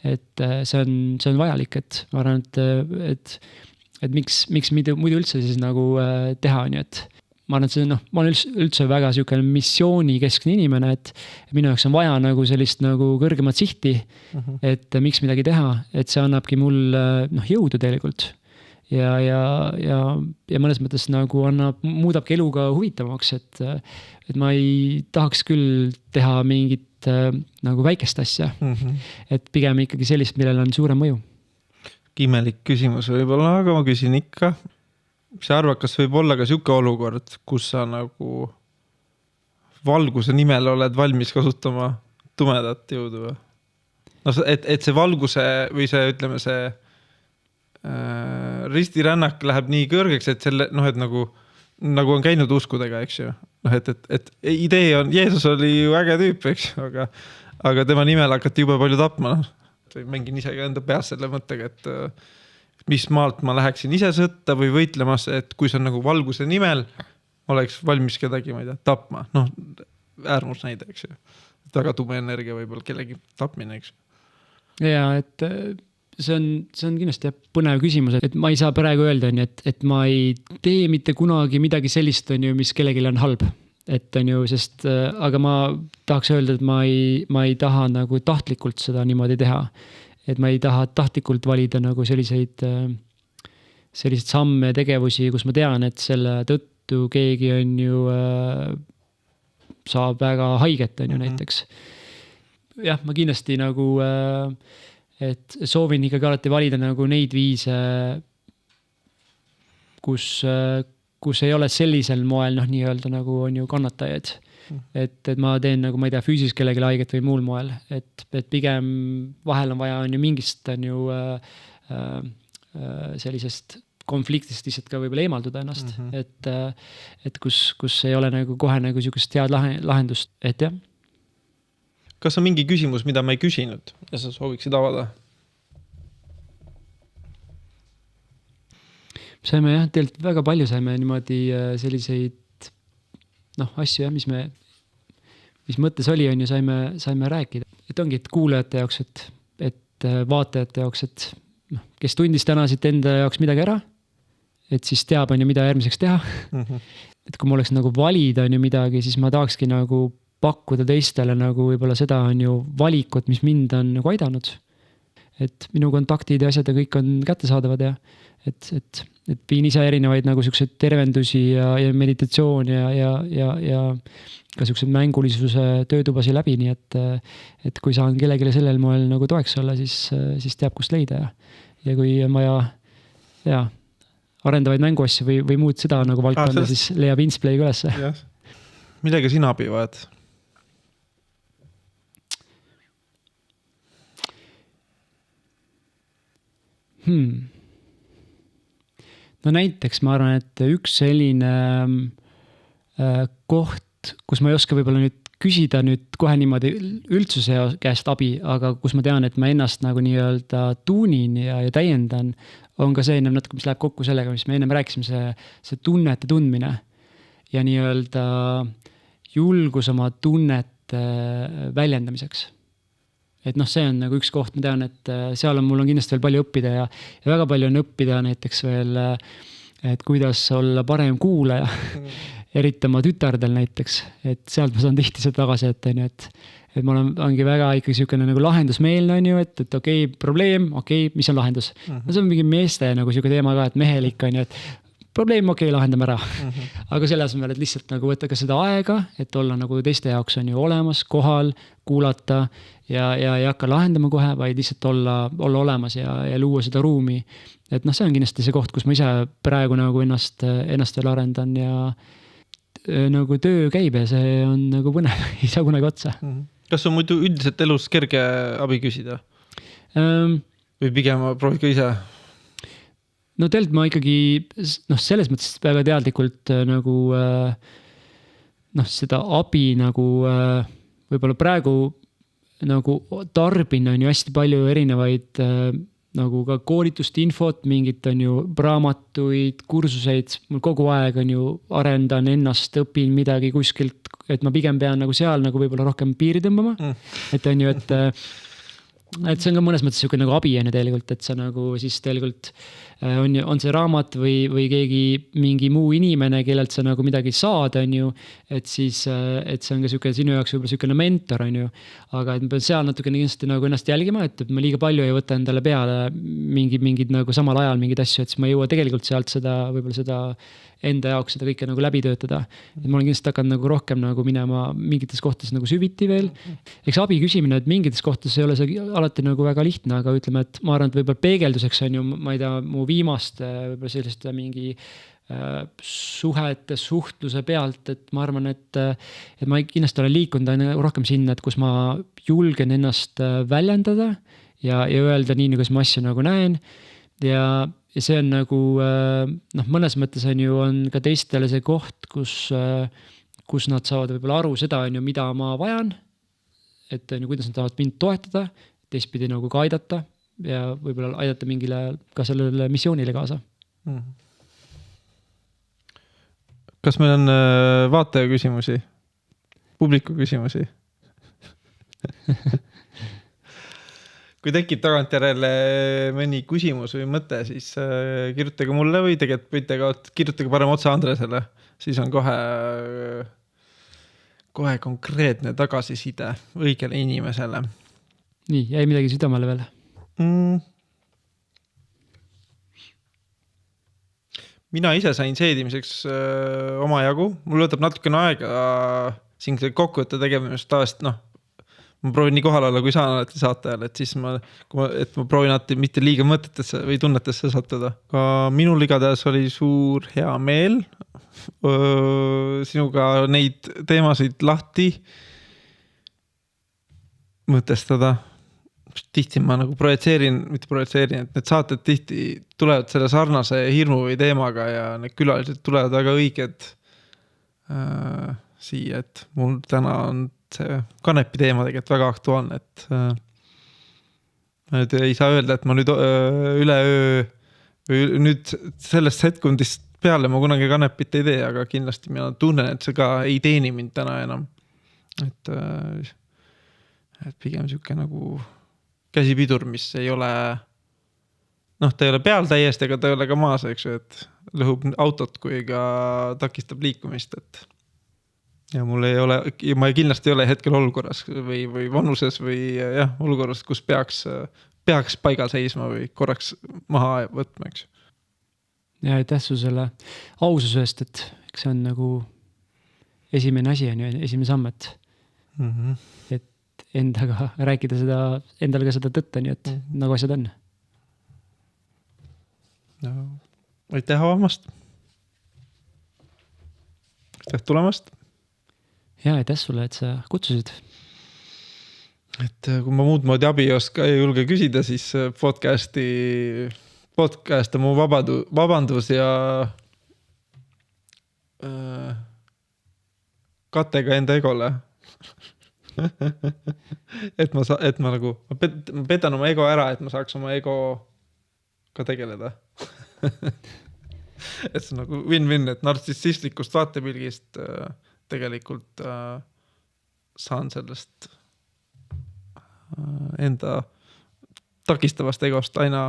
Et see on vajalik, et ma arvan, et miks muidu üldse siis nagu teha on ju, et ma arvan, et ma olen üldse väga selline missioonikeskne inimene, et minu jaoks on vaja nagu sellist nagu kõrgemat sihti, et miks midagi teha, et see annabki mul jõudu tegelikult. Ja mõnes mõttes nagu muudabki eluga huvitavamaks, et ma ei tahaks küll teha mingit nagu väikest asja, et pigem ikkagi sellist, millel on suurem mõju. Imelik küsimus võib-olla, aga ma küsin ikka. Mis sa arvad, kas võib olla ka siuke olukord, kus sa nagu valguse nimel oled valmis kasutama tumedat jõudu? No, et see valguse või see, ütleme, see ristirännak läheb nii kõrgeks, et selle, et nagu on käinud uskudega, eks ju. Et idee on, Jeesus oli ju äge tüüp, eks ju, aga tema nimel hakati jube palju tapma. Mängin ise ka enda peas selle mõttega, et mis maalt ma läheksin ise sõtta või võitlemas, et kui see on nagu valguse nimel, oleks valmis kedagi, ma ei tea, tapma. Noh, äärmus näide, eks ju. Väga tume energia võib-olla kellegi tapmine, eks ju. Ja, et see on kindlasti põnev küsimus, et ma ei saa praegu öelda, et ma ei tee mitte kunagi midagi sellist, mis kellelegi on halb. Et on ju, sest, aga ma tahaks öelda, et ma ei taha nagu tahtlikult seda niimoodi teha. Et ma ei taha tahtlikult valida nagu selliseid samme ja tegevusi, kus ma tean, et selle tõttu keegi on ju saab väga haiget on ju näiteks. Jah, ma kindlasti nagu, et soovin ikkagi alati valida nagu neid viise, kus ei ole sellisel moel nii-öelda nagu on ju kannatajaid. Et ma teen nagu, ma ei tea, füüsis kellegi haiget või muul moel, et pigem vahel on vaja on ju mingist on ju sellisest konfliktist lihtsalt ka võib-olla eemalduda ennast, et kus ei ole nagu kohe nagu siukest head lahendust, et jah. kas on mingi küsimus, mida ma ei küsinud ja sa sooviksid avada? Saime jah, tegelikult väga palju saime niimoodi selliseid asju, mis mõttes oli, on ju, saime rääkida. Et ongi, et kuulajate jaoks, et vaatajate jaoks, et kes tundis täna siit enda jaoks midagi ära, et siis teab, on ju, mida järgmiseks teha. Et kui ma oleks nagu valida on ju midagi, siis ma tahakski nagu pakkuda teistele nagu võib-olla seda on ju valikut, mis mind on nagu aidanud. Et minu kontaktid ja asjad ja kõik on kättesaadavad ja et viin ise erinevaid nagu sellised tervendusi ja meditatsioon ja ka sellised mängulisuse töötubasi läbi, nii et kui saan kellelegi sellel moel nagu toeks olla, siis teab, kust leida ja kui on vaja arendavaid mänguasju või muud seda nagu valdkonda, siis leiab Insplay ülesse. Millega sina abi vajad? No näiteks ma arvan, et üks selline koht, kus ma ei oska võib-olla nüüd küsida nüüd kohe niimoodi üldsuse käest abi, aga kus ma tean, et ma ennast nagu nii-öelda tuunin ja täiendan, on ka see natuke, mis läheb kokku sellega, mis me ennem rääkisime, see tunnete tundmine ja nii-öelda julgus oma tunnete väljendamiseks. Et see on nagu üks koht, ma tean, et seal mul on kindlasti veel palju õppida ja väga palju on õppida näiteks veel, et kuidas olla parem kuulaja, eriti oma tütardel näiteks, et sealt ma saan tihti seda tagasi, et ma ongi väga ikkagi selline nagu lahendusmeelne on ju, et okei, probleem, mis on lahendus? See on mingi meeste nagu selline teema ka, et mehelik on ju, et probleem, lahendame ära. Aga selle asemel, et lihtsalt nagu võtta ka seda aega, et olla nagu teiste jaoks on ju olemas, kohal, kuulata ja ei hakka lahendama kohe, vaid lihtsalt olla olemas ja luua seda ruumi. Et see on kindlasti see koht, kus ma ise praegu nagu ennast veel arendan ja nagu töö käib ja see on nagu põnev, ei saa kunagi otsa. Kas on muidu üldiselt elus kerge abi küsida? Või pigem proovid ka ise? No tegelikult ma ikkagi selles mõttes väga teadlikult nagu seda abi nagu võib-olla praegu nagu tarbin on ju hästi palju erinevaid nagu ka koolitust, infot, mingit on ju raamatuid, kursuseid, mul kogu aeg on ju arendan ennast, õpin midagi kuskilt, et ma pigem pean nagu seal nagu võib-olla rohkem piiri tõmbama, et on ju, et see on ka mõnes mõttes selline nagu abi on ju tegelikult, et sa nagu siis tegelikult on see raamat või keegi mingi muu inimene, kellelt sa nagu midagi saad, on ju, et siis, et see on ka selline sinu jaoks võib-olla selline mentor, on ju, aga et ma pean seal natukene kindlasti nagu ennast jälgima, et ma liiga palju ei võta endale peale mingid nagu samal ajal mingid asju, et siis ma ei jõua tegelikult sealt võib-olla seda enda jaoks seda kõike nagu läbi töötada. Et ma olen kindlasti hakanud nagu rohkem nagu minema mingites kohtades nagu süviti veel. Eks abi küsimine, et mingites kohtades ei ole see alati nagu väga lihtne, aga ütleme, et ma arvan, et võib-olla peegelduseks on ju, ma ei tea, mu viimast võib-olla sellist mingi suhtluse pealt, et ma arvan, et ma kindlasti olen liikunud rohkem sinna, et kus ma julgen ennast väljendada ja öelda nii, kuidas ma asju nagu näen ja see on nagu, mõnes mõttes on ju on ka teistele see koht, kus nad saavad võib-olla aru seda, on ju, mida ma vajan, et on ju, kuidas nad tahavad mind toetada, teistpidi nagu ka aidata ja võib-olla aidata mingile ka sellele missioonile kaasa. Kas meil on vaataja küsimusi? Publiku küsimusi? Kui tekib tagantjärele mõni küsimus või mõte, siis kirjutage mulle või tegelikult kirjutage parem otsa Andresele. Siis on kohe konkreetne tagasiside õigele inimesele. Nii, jäi midagi südamele veel? Mina ise sain seedimiseks oma jagu. Mul võtab natukene aega siin kokkuvõtte tegemist tavaliselt, ma proovin nii kohal olla, kui saan alati saatajal, et siis ma proovin alati mitte liiga mõtetesse või tunnetesse sattuda. Ka minul igatahes oli suur hea meel sinuga neid teemasid lahti mõtestada. Tihti ma nagu projitseerin, et need saated tihti tulevad selle sarnase hirmu või teemaga ja need külalised tulevad väga õiged siia, et mul täna on see kanepi teema tegelikult väga aktuaalne, et ma nüüd ei saa öelda, et ma nüüd üleöö või nüüd sellest hetkundist peale ma kunagi kanepit ei tee, aga kindlasti mina tunnen, et see ka ei teeni mind täna enam. Et pigem siuke nagu käsipidur, mis ei ole, ta ei ole peal täiesti, aga ta ei ole ka maas, eks ju, et lõhub autot, kui ka takistab liikumist, et ja mul ei ole, ma kindlasti ei ole hetkel olukorras või vanuses või olukorras, kus peaks paigal seisma või korraks maha võtma, eks. Ja aitäh su selle aususest, et see on nagu esimene asi on ju, esimene samm, et endaga rääkida seda, endale ka seda tõtta, nii et nagu asjad on. No, aitäh avamast. Aitäh tulemast. Ja aitäh sulle, et sa kutsusid. Et kui ma muud moodi abi ei julge küsida, siis podcast on mu vabandus ja katega enda egole. et ma nagu, ma petan oma ego ära, et ma saaks oma ego ka tegeleda. et see on nagu win-win, et nartsissistlikust vaatepilgist tegelikult saan sellest enda takistavast egost aina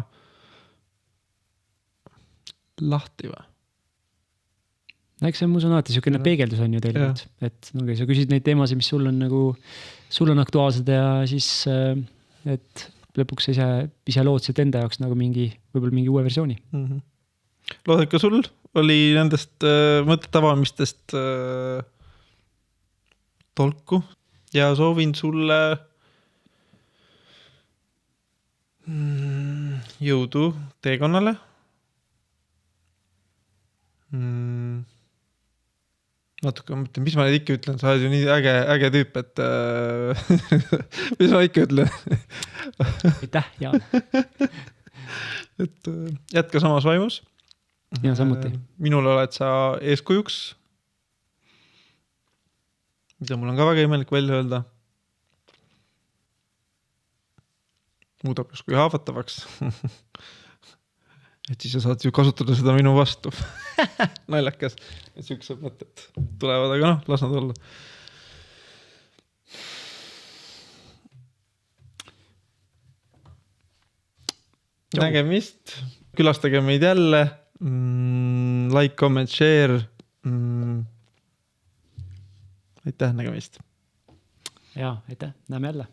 lahti või? No eks see on alati niisugune peegeldus on ju tegelikult, et sa küsid neid teemasid, mis sul on aktuaalsed ja siis, et lõpuks ise lootsid enda jaoks nagu võib-olla mingi uue versiooni. Loodad ka sul oli nendest mõtete avamistest tolku ja soovin sulle jõudu teekonnale. Natuke mõtlen, mis ma ikka ütlen, sa oled ju nii äge tüüp, et mis ma ikka ütlen. Aitäh, Jaan. et jätka samas vaimus. Ja samuti. Minul oled sa eeskujuks, mida mul on ka väga imelik välja öelda. Muudab justkui haavatavaks. et siis sa saad ju kasutada seda minu vastu. Naljakas, et siuksed mõtted tulevad, aga las nad olla. Nägemist, külastage meid jälle, like, comment, share. Aitäh, nägemist. Ja, aitäh, näeme jälle.